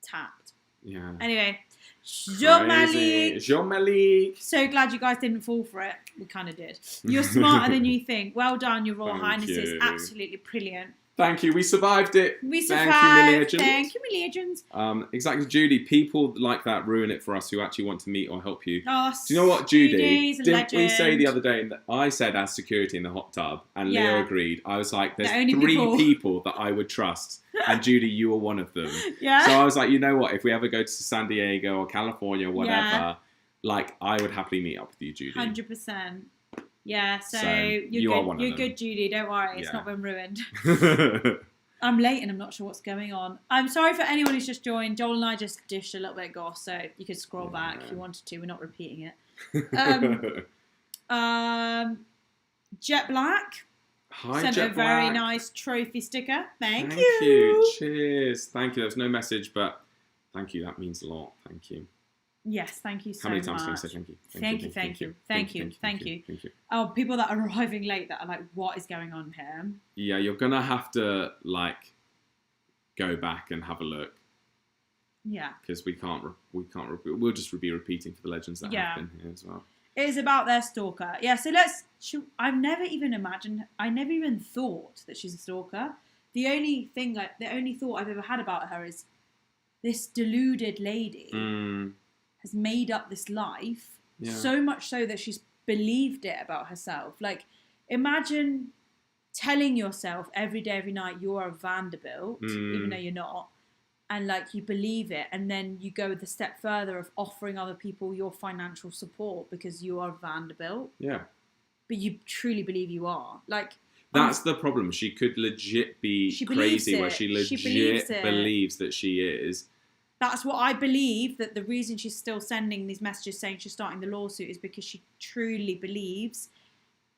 tapped. Yeah. Anyway, Joel Lia. So glad you guys didn't fall for it. We kind of did. You're smarter than you think. Well done, Your Royal Thank Highnesses. you. Absolutely brilliant. Thank you. We survived it. We survived. Thank you, Millie Agent. Thank you, Millie Agent. Exactly, Judy. People like that ruin it for us who actually want to meet or help you. Oh, Do you know what, Judy? Judy's a Didn't we say legend. the other day that I said as security in the hot tub, and Leo agreed? I was like, there's The only 3 people that I would trust, and Judy, you were one of them. Yeah. So I was like, you know what? If we ever go to San Diego or California or whatever, like, I would happily meet up with you, Judy. 100%. Yeah, so you you're are good. one of You're them. good, Judy. Don't worry, it's Yeah. not been ruined. I'm late and I'm not sure what's going on. I'm sorry for anyone who's just joined. Joel and I just dished a little bit of goss, so you could scroll back if you wanted to. We're not repeating it. Jet Black Hi, sent Jet a very Black. nice trophy sticker. Thank Thank you. you. Cheers. Thank you. There's no message, but thank you. That means a lot. Thank you. Yes, thank you so How many much. times can I say thank you? Thank you. Thank you. Thank you. Oh, people that are arriving late that are like, what is going on here? Yeah, you're gonna have to like go back and have a look Yeah. because we'll just be repeating for the legends that Yeah. have been here as well. It is about their stalker. Yeah, so I never even thought that she's a stalker. The only thought I've ever had about her is this deluded lady has made up this life, so much so that she's believed it about herself. Like, imagine telling yourself every day, every night, you're a Vanderbilt, even though you're not, and like you believe it, and then you go the step further of offering other people your financial support because you are Vanderbilt, Yeah. but you truly believe you are. Like, That's the problem. She could legit be She believes crazy where it. she She legit believes it. believes that she is. that's what I believe, that the reason she's still sending these messages saying she's starting the lawsuit is because she truly believes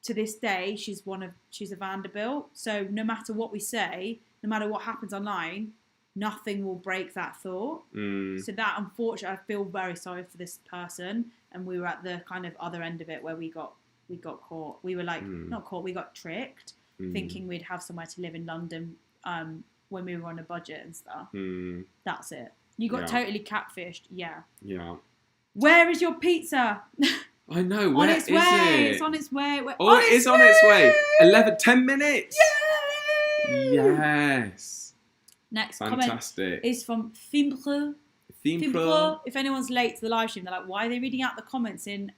to this day she's a Vanderbilt. So no matter what we say, no matter what happens online, nothing will break that thought. So that, unfortunately, I feel very sorry for this person, and we were at the kind of other end of it where we got caught. We were like, not caught, we got tricked, thinking we'd have somewhere to live in London when we were on a budget and stuff. That's it. You got totally catfished. Yeah. Yeah. Where is your pizza? I know. Where is on its way. it? It's on its way. Oh, it is on its way. 10 minutes. Yay! Yes. Next Fantastic. comment is from Fimbre. Theme If anyone's late to the live stream, they're like, why are they reading out the comments in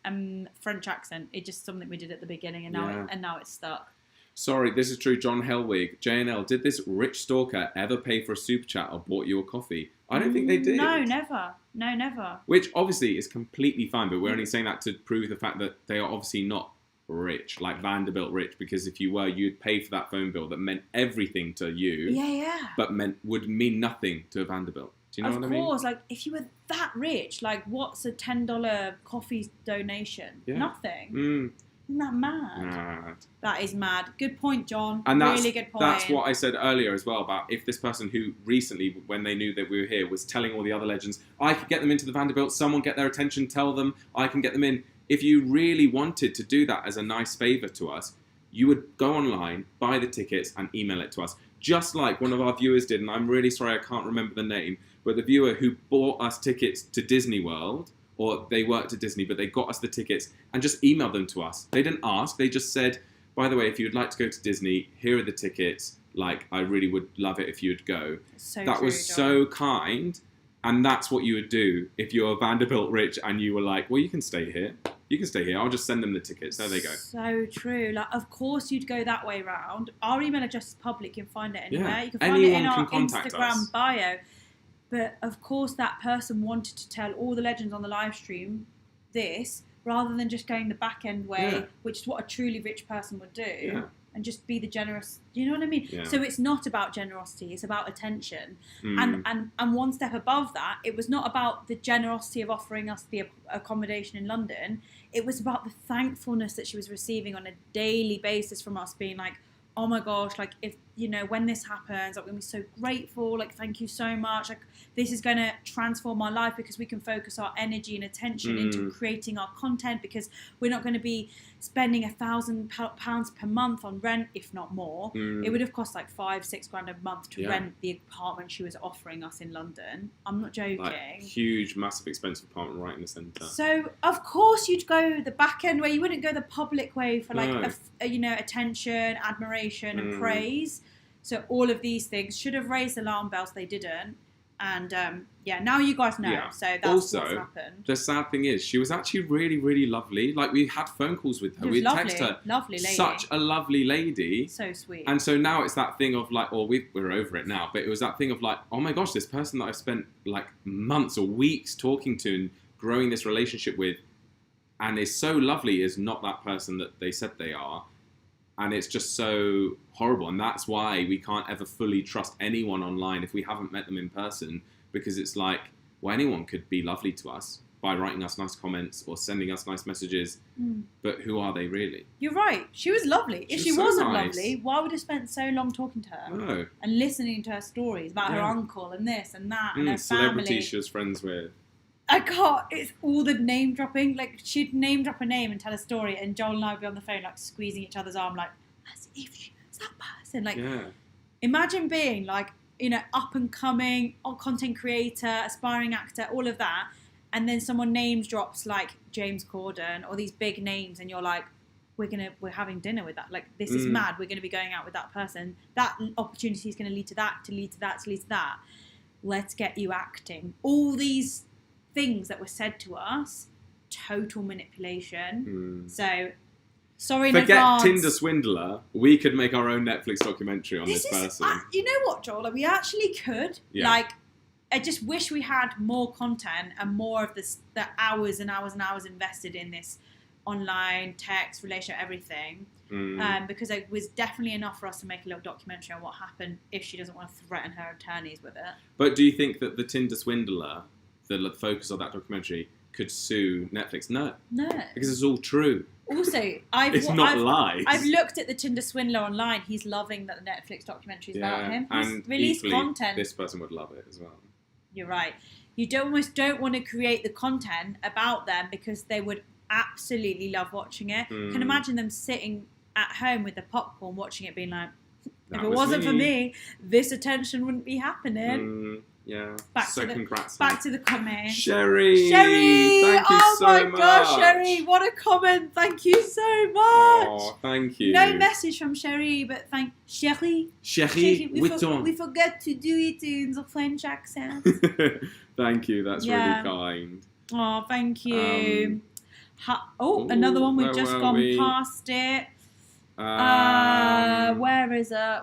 French accent? It's just something we did at the beginning, and now it's stuck. Sorry, this is true. John Helwig, JNL, did this rich stalker ever pay for a super chat or bought you a coffee? I don't think they did. No, never. No, never. Which obviously is completely fine, but we're only saying that to prove the fact that they are obviously not rich, like Vanderbilt rich, because if you were, you'd pay for that phone bill that meant everything to you, but would mean nothing to a Vanderbilt. Do you know what I mean? Of course, like, if you were that rich, like, what's a $10 coffee donation? Yeah. Nothing. Isn't that mad? Mad. That is mad. Good point, John. And really good point. That's what I said earlier as well about if this person who recently, when they knew that we were here, was telling all the other legends, I could get them into the Vanderbilt, someone get their attention, tell them, I can get them in. If you really wanted to do that as a nice favour to us, you would go online, buy the tickets and email it to us. Just like one of our viewers did, and I'm really sorry I can't remember the name, but the viewer who bought us tickets to Disney World or they worked at Disney, but they got us the tickets and just emailed them to us. They didn't ask. They just said, by the way, if you'd like to go to Disney, here are the tickets. Like, I really would love it if you'd go. That was so kind. And that's what you would do if you're Vanderbilt rich and you were like, well, you can stay here. You can stay here. I'll just send them the tickets. There they go. So true. Like, of course you'd go that way round. Our email address is public. You can find it anywhere. Yeah. You can find Anyone it in our can contact Instagram us. bio. But of course that person wanted to tell all the legends on the live stream this, rather than just going the back end way, which is what a truly rich person would do. Yeah. And just be the generous, you know what I mean? Yeah. So it's not about generosity, it's about attention. Mm. And one step above that, it was not about the generosity of offering us the accommodation in London. It was about the thankfulness that she was receiving on a daily basis from us, being like, oh my gosh, like, if, you know, when this happens, like, we're going to be so grateful, like, thank you so much, like, this is going to transform our life because we can focus our energy and attention into creating our content, because we're not going to be spending £1,000 per month on rent, if not more. It would have cost like £5-6 grand a month to rent the apartment she was offering us in London. I'm not joking. Like, huge, massive, expensive apartment right in the centre. So of course you'd go the back end way. You wouldn't go the public way for like you know, attention, admiration, and praise. So all of these things should have raised alarm bells. They didn't. And now you guys know. Yeah. So that's also, what's happened. The sad thing is, she was actually really, really lovely. Like, we had phone calls with her. We texted her. Lovely lady. Such a lovely lady. So sweet. And so now it's that thing of like, we're over it now, but it was that thing of like, oh my gosh, this person that I've spent like months or weeks talking to and growing this relationship with and is so lovely is not that person that they said they are. And it's just so horrible. And that's why we can't ever fully trust anyone online if we haven't met them in person, because it's like, well, anyone could be lovely to us by writing us nice comments or sending us nice messages. But who are they really? You're right. She was lovely. If she wasn't lovely, why would have spent so long talking to her? No. And listening to her stories about her uncle and this and that and her celebrity family. She was friends with. I can't. It's all the name dropping. Like, she'd name drop a name and tell a story, and Joel and I would be on the phone, like, squeezing each other's arm, like, as if she was that person. Like, imagine being, like, you know, up and coming, content creator, aspiring actor, all of that, and then someone names drops like James Corden or these big names, and you're like, we're having dinner with that. Like, this is mad. We're going to be going out with that person. That opportunity is going to lead to that, to lead to that, to lead to that. Let's get you acting. All these things that were said to us, total manipulation. So, sorry in advance. Forget Tinder swindler. We could make our own Netflix documentary on this person. You know what, Joel? Like, we actually could. Yeah. Like, I just wish we had more content and more of the hours and hours and hours invested in this online, text, relationship, everything. Because it was definitely enough for us to make a little documentary on what happened if she doesn't want to threaten her attorneys with it. But do you think that the Tinder swindler, the focus of that documentary, could sue Netflix? No. Because it's all true. Also, it's not lies. I've looked at the Tinder swindler online. He's loving that the Netflix documentary is about him. He's and released equally, content. This person would love it as well. You're right. You almost don't want to create the content about them because they would absolutely love watching it. You can imagine them sitting at home with the popcorn watching it, being like, if it wasn't for me, this attention wouldn't be happening. Yeah. Congrats. Back to the comment. Sherry! Thank you so much. Oh my gosh, Sherry, what a comment. Thank you so much. Oh, thank you. No message from Sherry, but thank Sherry. We forgot to do it in the French accent. Thank you. That's really kind. Oh, thank you. Another one. We've just gone past it. Where is it?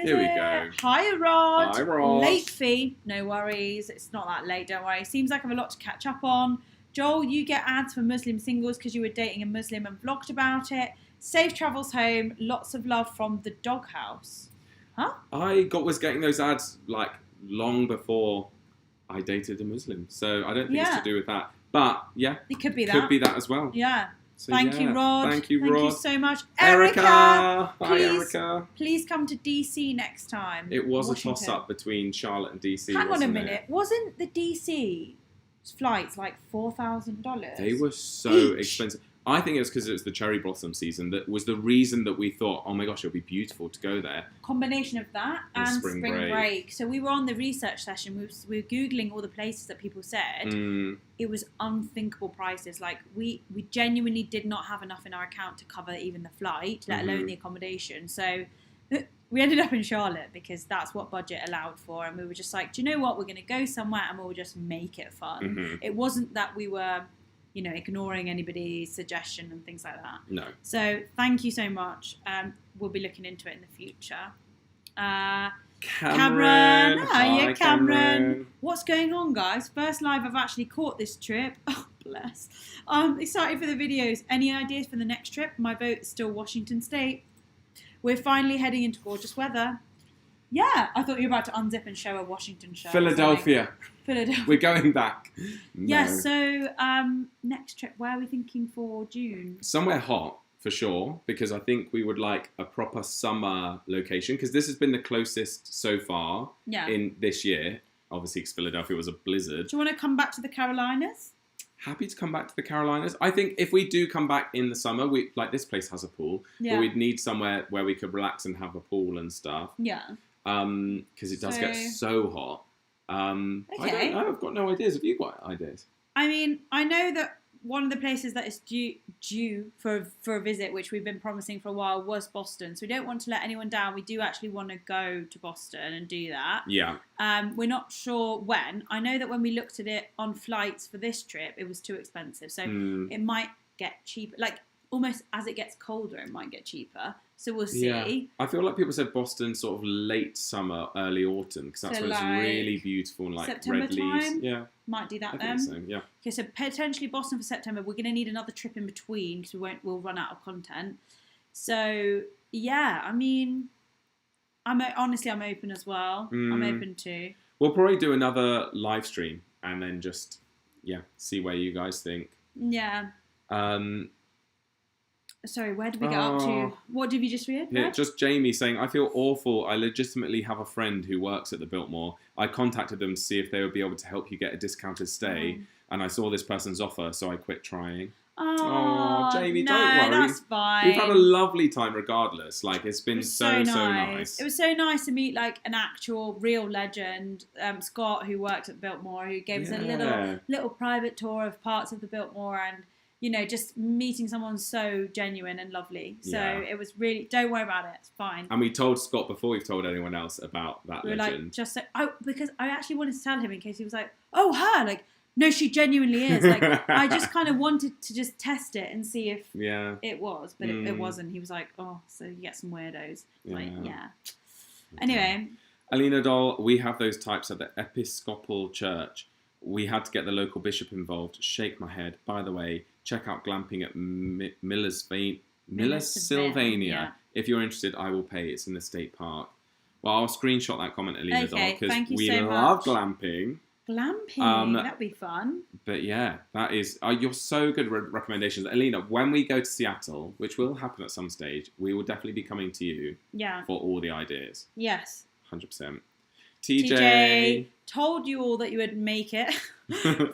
Here we go. Hi, Rod. Hi, Rod. Late fee. No worries. It's not that late, don't worry. Seems like I have a lot to catch up on. Joel, you get ads for Muslim singles because you were dating a Muslim and vlogged about it. Safe travels home. Lots of love from the doghouse. Huh? I was getting those ads like long before I dated a Muslim. So I don't think it's to do with that. But yeah. It could be that. Could be that as well. Yeah. So, Thank you, Rod. Thank you, Rod. Thank you so much. Erica! Hi, please, Erica. Please come to DC next time. It was a toss-up between Charlotte and DC, Hang on a minute. Wasn't the DC flights like $4,000? They were so expensive. I think it's because it was the cherry blossom season that was the reason that we thought, oh my gosh, it'll be beautiful to go there. Combination of that and spring break. So we were on the research session. We were Googling all the places that people said. It was unthinkable prices. Like we genuinely did not have enough in our account to cover even the flight, let alone the accommodation. So we ended up in Charlotte because that's what budget allowed for. And we were just like, do you know what? We're going to go somewhere and we'll just make it fun. It wasn't that we were, ignoring anybody's suggestion and things like that. No. So thank you so much. We'll be looking into it in the future. Cameron. Hiya, Cameron. What's going on, guys? First live I've actually caught this trip. Oh, bless. I'm excited for the videos. Any ideas for the next trip? My vote is still Washington State. We're finally heading into gorgeous weather. Yeah, I thought you were about to unzip and show a Washington shirt. Philadelphia. We're going back. No. Yeah, so next trip, where are we thinking for June? Somewhere hot, for sure, because I think we would like a proper summer location, because this has been the closest so far in this year, obviously because Philadelphia was a blizzard. Do you want to come back to the Carolinas? Happy to come back to the Carolinas. I think if we do come back in the summer, this place has a pool, but we'd need somewhere where we could relax and have a pool and stuff. Yeah. Because it does get so hot. Okay. I don't know. I've got no ideas. Have you got ideas? I mean, I know that one of the places that is due for a visit, which we've been promising for a while, was Boston. So we don't want to let anyone down. We do actually want to go to Boston and do that. Yeah. We're not sure when. I know that when we looked at it on flights for this trip, it was too expensive. So it might get cheaper. Like, almost as it gets colder, it might get cheaper. So we'll see. Yeah. I feel like people said Boston sort of late summer, early autumn, because that's when it's really beautiful and like September red leaves. Time? Yeah. Might do that I then. think so, yeah. Okay, so potentially Boston for September. We're going to need another trip in between because we'll run out of content. So yeah, I mean, I'm open as well. I'm open to. We'll probably do another live stream and then just see where you guys think. Yeah. Sorry, where did we get up to? What did you just read? Yeah, just Jamie saying, I feel awful. I legitimately have a friend who works at the Biltmore. I contacted them to see if they would be able to help you get a discounted stay. And I saw this person's offer, so I quit trying. Oh, Jamie, don't worry. That's fine. We've had a lovely time regardless. Like, it's been so nice. It was so nice to meet, like, an actual real legend, Scott, who worked at the Biltmore, who gave us a little private tour of parts of the Biltmore, and just meeting someone so genuine and lovely. So it was really, don't worry about it. It's fine. And we told Scott before we've told anyone else about that legend. Like, because I actually wanted to tell him in case he was like, oh, her, like, no, she genuinely is. Like, I just kind of wanted to just test it and see if it was, but it wasn't. He was like, oh, so you get some weirdos. Like, Anyway. Alina Doll, we have those types at the Episcopal Church. We had to get the local bishop involved. Shake my head. By the way, check out glamping at Sylvania. If you're interested, I will pay. It's in the state park. Well, I'll screenshot that comment, Alina Doll, because we love glamping. Glamping, that'd be fun. But yeah, that is, you're so good with recommendations. Alina, when we go to Seattle, which will happen at some stage, we will definitely be coming to you for all the ideas. Yes. 100%. TJ told you all that you would make it.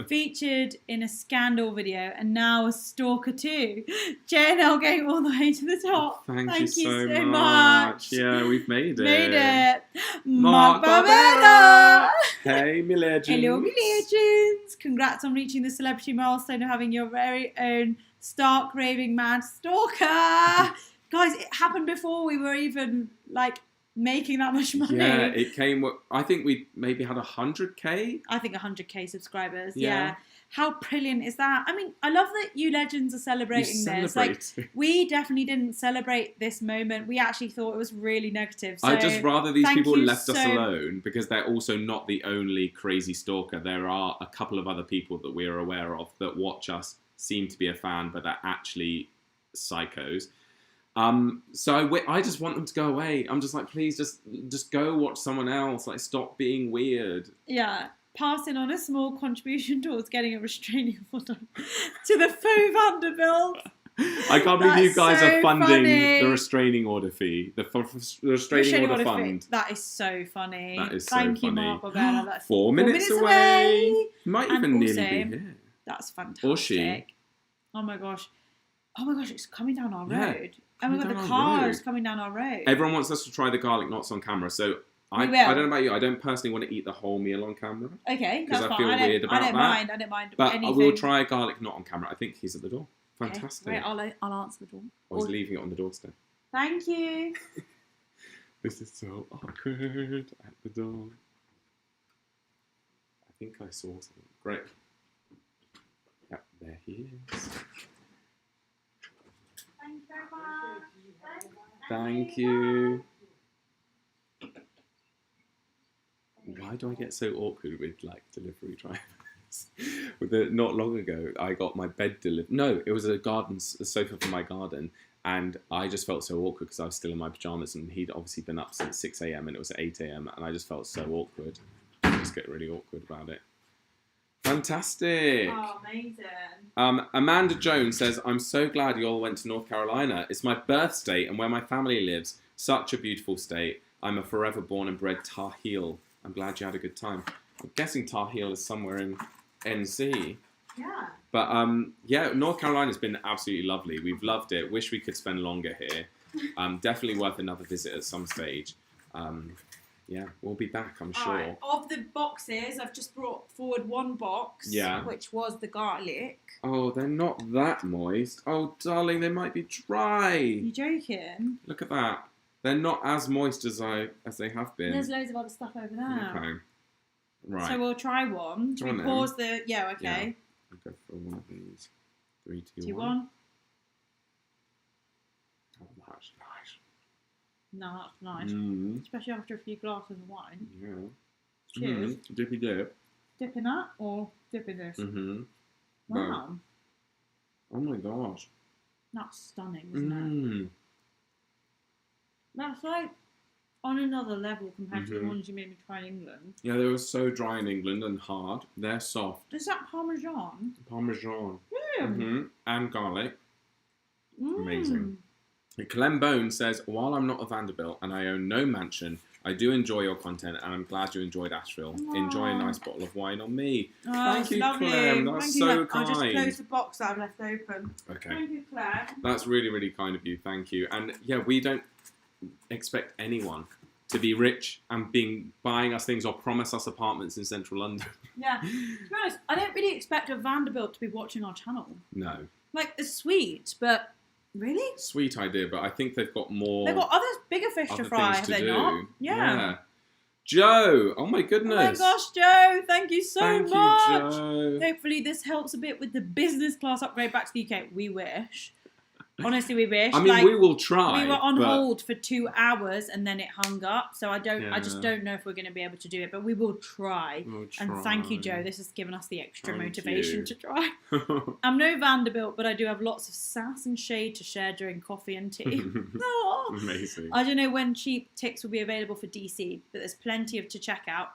Featured in a scandal video and now a stalker too. JNL going all the way to the top. Thank you so much. Yeah, we've made it. Mark Barbera. Hey, my legends. Hello, my legends. Congrats on reaching the celebrity milestone of having your very own stark raving mad stalker. Guys, it happened before we were even like making that much money. Yeah, it came. I think we maybe had 100k. I think 100k subscribers. Yeah. How brilliant is that? I mean, I love that you legends are celebrating this. Like, we definitely didn't celebrate this moment. We actually thought it was really negative. So I just rather these people left us alone, because they're also not the only crazy stalker. There are a couple of other people that we are aware of that watch us, seem to be a fan, but they're actually psychos. So I just want them to go away. I'm just like, please just go watch someone else. Like, stop being weird. Yeah. Passing on a small contribution towards getting a restraining order to the faux Vanderbilt. I can't believe you guys are funding the restraining order fee. The restraining order fund. That is so funny. That is so Thank funny. you, Mark Barbera. That's 4 minutes away. Might even nearly be here. That's fantastic. Or she. Oh my gosh. Oh my gosh, it's coming down our Yeah, road. Oh my god, down the our car is road. coming down our road. Everyone wants us to try the garlic knots on camera, so I will. don't know about you. I don't personally want to eat the whole meal on camera. Okay, that's I fine. feel weird about I don't that. mind. I don't mind But anything. I will try a garlic knot on camera. I think he's at the door. Fantastic. Okay. Wait, I'll answer the door. Oh, he's leaving it on the doorstep. Thank you. This is so awkward at the door. I think I saw something. Great. Yep, there he is. Thank you very much. Thank you. Why do I get so awkward with like delivery drivers? Not long ago, I got my bed delivered. No, it was a sofa for my garden, and I just felt so awkward because I was still in my pajamas, and he'd obviously been up since 6 a.m. and it was 8 a.m. and I just felt so awkward. I just get really awkward about it. Fantastic. Oh, amazing. Amanda Jones says, I'm so glad you all went to North Carolina. It's my birth state and where my family lives. Such a beautiful state. I'm a forever born and bred Tar Heel. I'm glad you had a good time. I'm guessing Tar Heel is somewhere in NC. Yeah. But yeah, North Carolina's been absolutely lovely. We've loved it. Wish we could spend longer here. Definitely worth another visit at some stage. Yeah, we'll be back, I'm sure. Right. Of the boxes, I've just brought forward one box, which was the garlic. Oh, they're not that moist. Oh, darling, they might be dry. You joking? Look at that. They're not as moist as they have been. There's loads of other stuff over there. Okay. Right. So we'll try one. Try we pause the... Yeah, okay. I'll go for one of these. 3, 2, 1. 1. Oh, that's nice. No, that's nice. Especially after a few glasses of wine. Yeah. Cheers. Dippy dip. Dip in that or dip in this? Wow. Oh my gosh. That's stunning, isn't it? That's like on another level compared to the ones you made me try in England. Yeah, they were so dry in England and hard. They're soft. Is that Parmesan? Parmesan. Yeah. And garlic. Amazing. Clem Bone says, while I'm not a Vanderbilt and I own no mansion, I do enjoy your content and I'm glad you enjoyed Asheville. Enjoy a nice bottle of wine on me. Thank you, lovely. Clem. That's so kind. I'll just close the box that I've left open. Okay. Thank you, Claire. That's really, really kind of you. Thank you. And yeah, we don't expect anyone to be rich and buying us things or promise us apartments in central London. Yeah. To be honest, I don't really expect a Vanderbilt to be watching our channel. No. Like, it's sweet, but really? Sweet idea, but I think they've got more... They've got bigger fish to fry, have they not? Yeah. Joe! Oh my goodness! Oh my gosh, Joe! Thank you so much! Thank you, Joe. Hopefully this helps a bit with the business class upgrade back to the UK. We wish. Honestly, we wish. I mean, we will try. We were on hold for 2 hours and then it hung up. So I just don't know if we're going to be able to do it, but we will try. And thank you, Joe. This has given us the extra motivation to try. I'm no Vanderbilt, but I do have lots of sass and shade to share during coffee and tea. Amazing. I don't know when cheap ticks will be available for DC, but there's plenty to check out.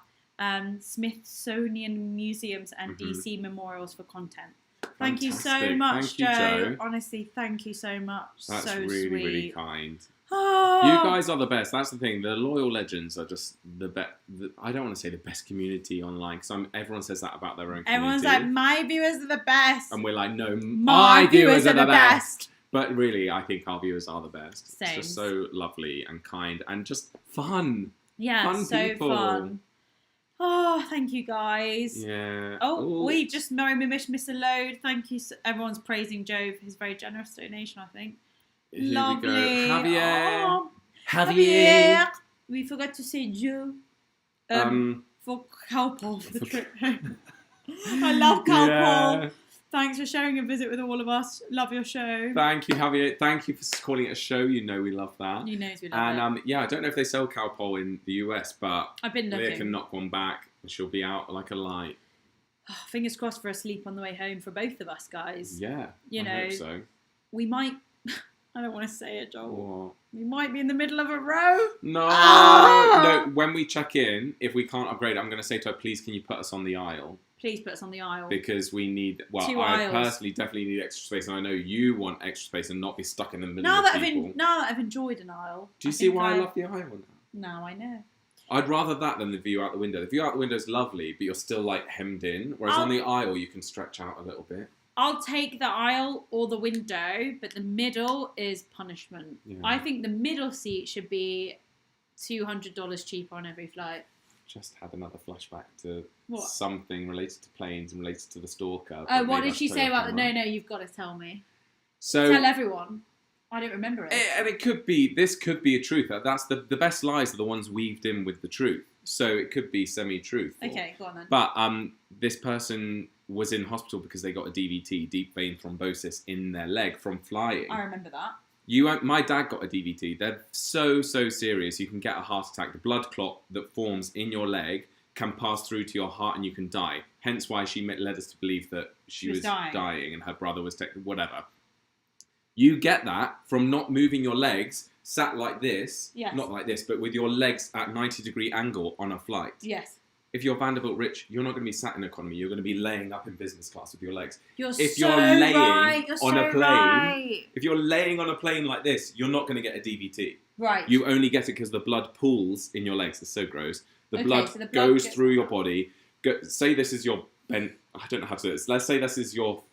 Smithsonian Museums and DC Memorials for content. Thank you so much, Joe. Honestly, thank you so much. That's so really, sweet. really kind. Oh. You guys are the best. That's the thing. The loyal legends are just the best. I don't want to say the best community online because everyone says that about their own community. Everyone's like, my viewers are the best. And we're like, no, my viewers are the best. But really, I think our viewers are the best. Same. It's just so lovely and kind and just fun. Yeah, fun so people. fun. Oh, thank you guys. Yeah. Oh, we just married me, Mr. Load. Thank you. Everyone's praising Joe for his very generous donation, I think. Here Lovely. we go. Javier. Oh, Javier. We forgot to say Joe. For Calpol for the trip home. I love Calpol. Yeah. Thanks for sharing a visit with all of us. Love your show. Thank you, Javier. Thank you for calling it a show. You know we love that. You know we love it. And yeah, I don't know if they sell Calpol in the US, but I've been looking. Leah can knock one back and she'll be out like a light. Oh, fingers crossed for a sleep on the way home for both of us, guys. Yeah, I hope so. We might... I don't want to say it, Joel. What? We might be in the middle of a row. No! Ah! No, when we check in, if we can't upgrade, I'm going to say to her, please can you put us on the aisle? Please put us on the aisle. Because we need, well, 2 I aisles. personally definitely need extra space, and I know you want extra space and not be stuck in the middle now of that people. now that I've enjoyed an aisle. Do you see why I love the aisle now? Now I know. I'd rather that than the view out the window. The view out the window is lovely, but you're still like hemmed in. Whereas on the aisle, you can stretch out a little bit. I'll take the aisle or the window, but the middle is punishment. Yeah. I think the middle seat should be $200 cheaper on every flight. Just had another flashback to What? something related to planes and related to the stalker. Oh, what did she say about the... No, you've got to tell me. So tell everyone. I don't remember it. And it could be, this could be a truth. That's the best lies are the ones weaved in with the truth. So it could be semi-truthful. Okay, go on then. But this person was in hospital because they got a DVT, deep vein thrombosis, in their leg from flying. I remember that. My dad got a DVT. They're so serious. You can get a heart attack. The blood clot that forms in your leg can pass through to your heart and you can die. Hence why she led us to believe that she was dying and her brother was whatever. You get that from not moving your legs, sat like this, not like this, but with your legs at 90-degree angle on a flight. Yes. If you're Vanderbilt Rich, you're not going to be sat in economy. You're going to be laying up in business class with your legs. If you're laying on a plane, if you're laying on a plane like this, you're not going to get a DVT. Right. You only get it because the blood pools in your legs. It's so gross. The blood goes through your body. Say this is your I don't know how to do this. Let's say this is your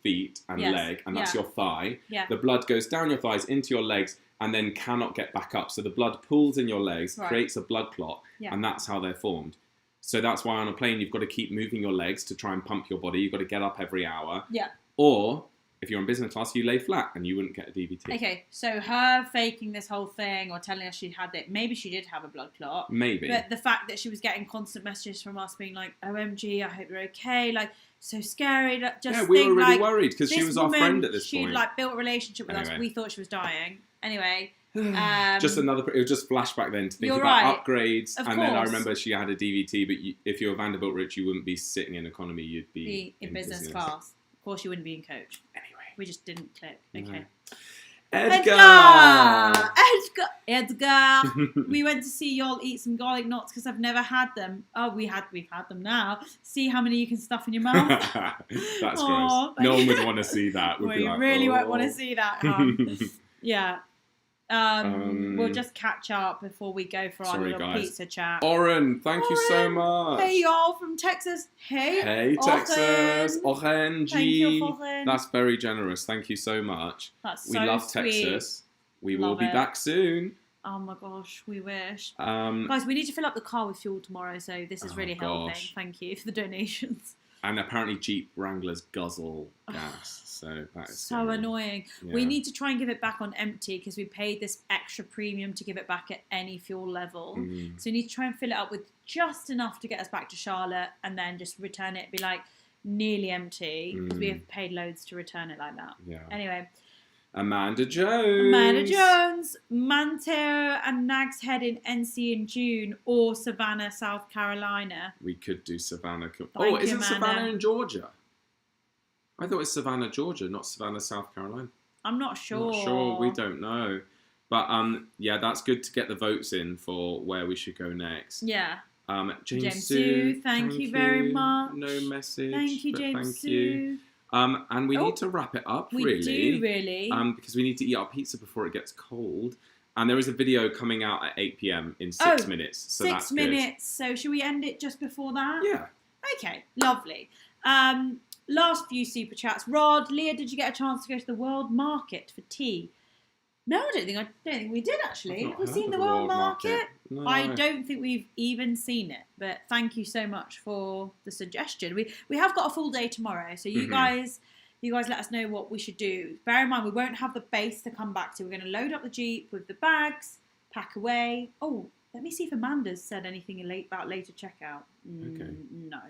feet and leg, and that's your thigh. Yeah. The blood goes down your thighs into your legs and then cannot get back up. So the blood pools in your legs, creates a blood clot, and that's how they're formed. So that's why on a plane you've got to keep moving your legs to try and pump your body. You've got to get up every hour. Yeah. Or if you're in business class, you lay flat and you wouldn't get a DVT. Okay, so her faking this whole thing or telling us she had it, maybe she did have a blood clot. Maybe. But the fact that she was getting constant messages from us being like, OMG, I hope you're okay. Like, so scary. Just we were really worried because she was our friend at this point. She'd like built a relationship with us. We thought she was dying. Anyway. It was just flashback then to think about upgrades. Then I remember she had a DVT, but if you were Vanderbilt Rich, you wouldn't be sitting in economy, you'd be in business class. Of course, you wouldn't be in coach. Anyway. We just didn't click. Okay. No. Edgar! We went to see y'all eat some garlic knots because I've never had them. Oh, we've had them now. See how many you can stuff in your mouth. That's gross. No one would want to see that. We really won't want to see that. Yeah. We'll just catch up before we go for our little pizza chat. Oren, thank you so much. Hey, y'all from Texas. Hey, Texas. Oren, Thank you, Oren. That's very generous. Thank you so much. That's we love sweet. Texas. We will be back soon. Oh my gosh, we wish. Guys, we need to fill up the car with fuel tomorrow, so this is really helping. Thank you for the donations. And apparently Jeep Wranglers guzzle gas, so that is so annoying. Yeah. We need to try and give it back on empty because we paid this extra premium to give it back at any fuel level. So we need to try and fill it up with just enough to get us back to Charlotte and then just return it, be like nearly empty because we have paid loads to return it like that. Yeah. Anyway. Amanda Jones, Manto and Nag's Head in NC in June, or Savannah, South Carolina. We could do Savannah. Isn't Savannah in Georgia? I thought it was Savannah, Georgia, not Savannah, South Carolina. I'm not sure. We don't know. But yeah, that's good to get the votes in for where we should go next. Yeah. James Sue, thank you very much. No message. Thank you, James Sue. And we need to wrap it up, really. We do, really. Because we need to eat our pizza before it gets cold. And there is a video coming out at 8 p.m. in 6 minutes. So 6 minutes. So should we end it just before that? Yeah. Okay, lovely. Last few super chats. Rod, Leah, did you get a chance to go to the World Market for tea? No, I don't think we did actually. Have we seen the World Market? No. I don't think we've even seen it. But thank you so much for the suggestion. We have got a full day tomorrow, so you guys let us know what we should do. Bear in mind, we won't have the base to come back to. We're going to load up the Jeep with the bags, pack away. Oh, let me see if Amanda's said anything about later checkout. Okay. No.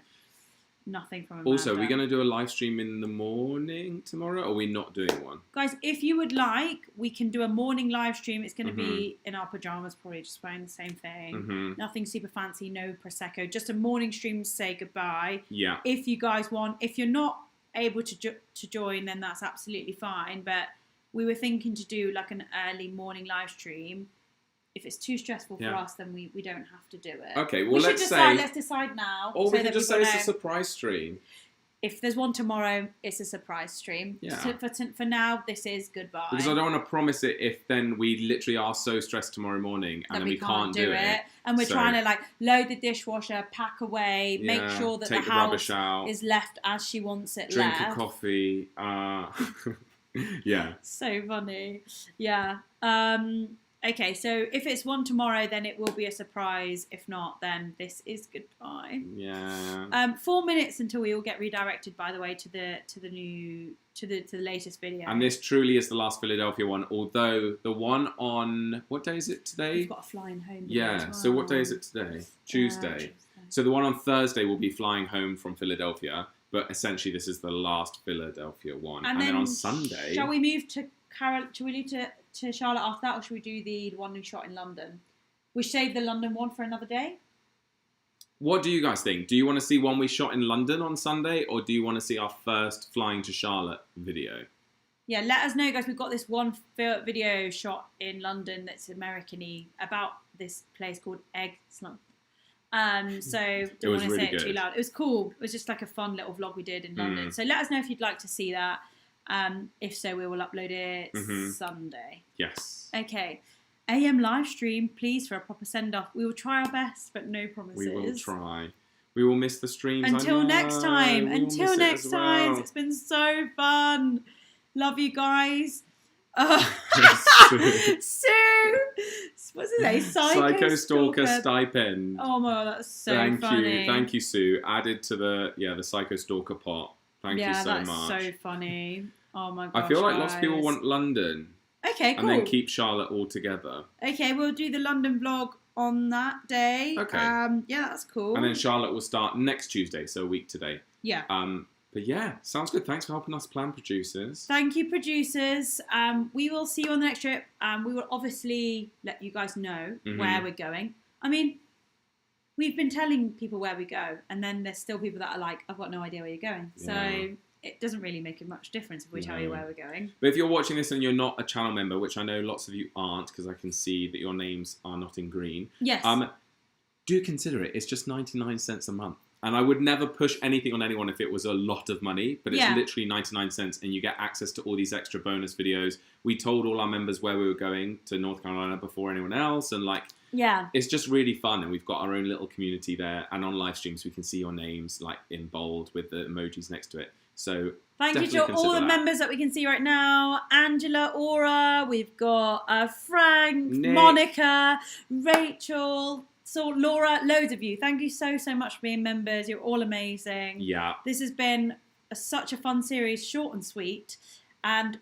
Nothing from Amanda. Also, are we going to do a live stream in the morning tomorrow, or are we not doing one? Guys, if you would like, we can do a morning live stream. It's going to be in our pyjamas, probably just wearing the same thing. Nothing super fancy, no Prosecco. Just a morning stream to say goodbye. Yeah. If you guys want. If you're not able to join, then that's absolutely fine. But we were thinking to do like an early morning live stream. If it's too stressful for us, then we don't have to do it. Okay, well, let's decide now. Or we can just say it's a surprise stream. if there's one tomorrow, it's a surprise stream. Yeah. So for now, this is goodbye. Because I don't want to promise it if then we literally are so stressed tomorrow morning and then we can't do it. And we're trying to like load the dishwasher, pack away, make sure that the house is left as she wants it drink left. a coffee. Yeah. So funny. Yeah. Okay, so if it's one tomorrow, then it will be a surprise. If not, then this is goodbye. Yeah. 4 minutes until we all get redirected. By the way, to the latest video. And this truly is the last Philadelphia one. Although the one on what day is it today? We've got a flying home. Yeah. As well. So what day is it today? Tuesday. So the one on Thursday will be flying home from Philadelphia. But essentially, this is the last Philadelphia one. And then on Sunday, shall we move to Shall we move to Charlotte after that, or should we do the one we shot in London? We save the London one for another day. What do you guys think? Do you want to see one we shot in London on Sunday, or do you want to see our first flying to Charlotte video? Yeah, let us know, guys. We've got this one video shot in London that's American-y about this place called Egg Slump. So don't want to say it too loud. It was cool. It was just like a fun little vlog we did in London. So let us know if you'd like to see that. If so, we will upload it Sunday. Yes. Okay. AM live stream, please, for a proper send-off. We will try our best, but no promises. We will try. We will miss the streams. Until next time. Until next time. It's been so fun. Love you guys. Sue. What's his name? Psycho Stalker stipend. Oh my god, that's so funny. Thank you, Sue. Added to the Psycho Stalker pot. Thank you so much. Yeah, that's so funny. Oh my gosh, I feel like lots of people want London. Okay, cool. And then keep Charlotte all together. Okay, we'll do the London vlog on that day. Okay. Yeah, that's cool. And then Charlotte will start next Tuesday, so a week today. Yeah. But yeah, sounds good. Thanks for helping us plan, producers. Thank you, producers. We will see you on the next trip. We will obviously let you guys know where we're going. I mean, we've been telling people where we go, and then there's still people that are like, I've got no idea where you're going. So it doesn't really make much difference if we tell you where we're going. But if you're watching this and you're not a channel member, which I know lots of you aren't, because I can see that your names are not in green. Yes. Do consider it. It's just 99 cents a month. And I would never push anything on anyone if it was a lot of money, but it's literally 99 cents and you get access to all these extra bonus videos. We told all our members where we were going to North Carolina before anyone else, and it's just really fun, and we've got our own little community there, and on live streams we can see your names like in bold with the emojis next to it. So thank you to all the members that we can see right now. Angela, Aura, we've got Frank, Nick, Monica, Rachel, so Laura, loads of you. Thank you so much for being members. You're all amazing. Yeah. This has been such a fun series, short and sweet. And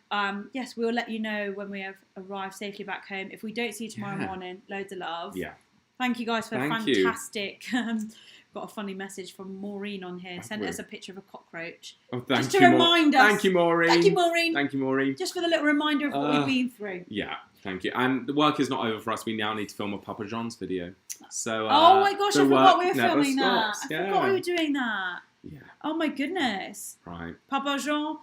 yes, we'll let you know when we have arrived safely back home. If we don't see you tomorrow morning, loads of love. Yeah. Thank you guys for fantastic. Got a funny message from Maureen on here. Sent us a picture of a cockroach. Oh, thank you. Just to remind us. Thank you, Maureen. Thank you, Maureen. Thank you, Maureen. Just for the little reminder of what we've been through. Yeah. Thank you. And the work is not over for us. We now need to film a Papa John's video. So. Oh my gosh! I forgot we were filming that. I forgot we were doing that. Yeah. Oh my goodness. Right. Papa Jean.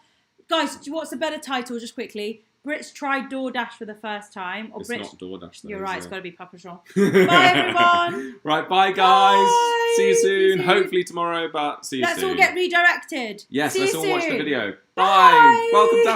Guys, what's a better title? Just quickly. Brits tried DoorDash for the first time. Or it's Brits, not DoorDash, though. You're right, it's got to be Papa Jean. Bye, everyone. Right, bye, guys. Bye. See you soon. Hopefully tomorrow, but see you soon. Let's all get redirected. Yes, let's all watch the video. Bye. Welcome, Daphne.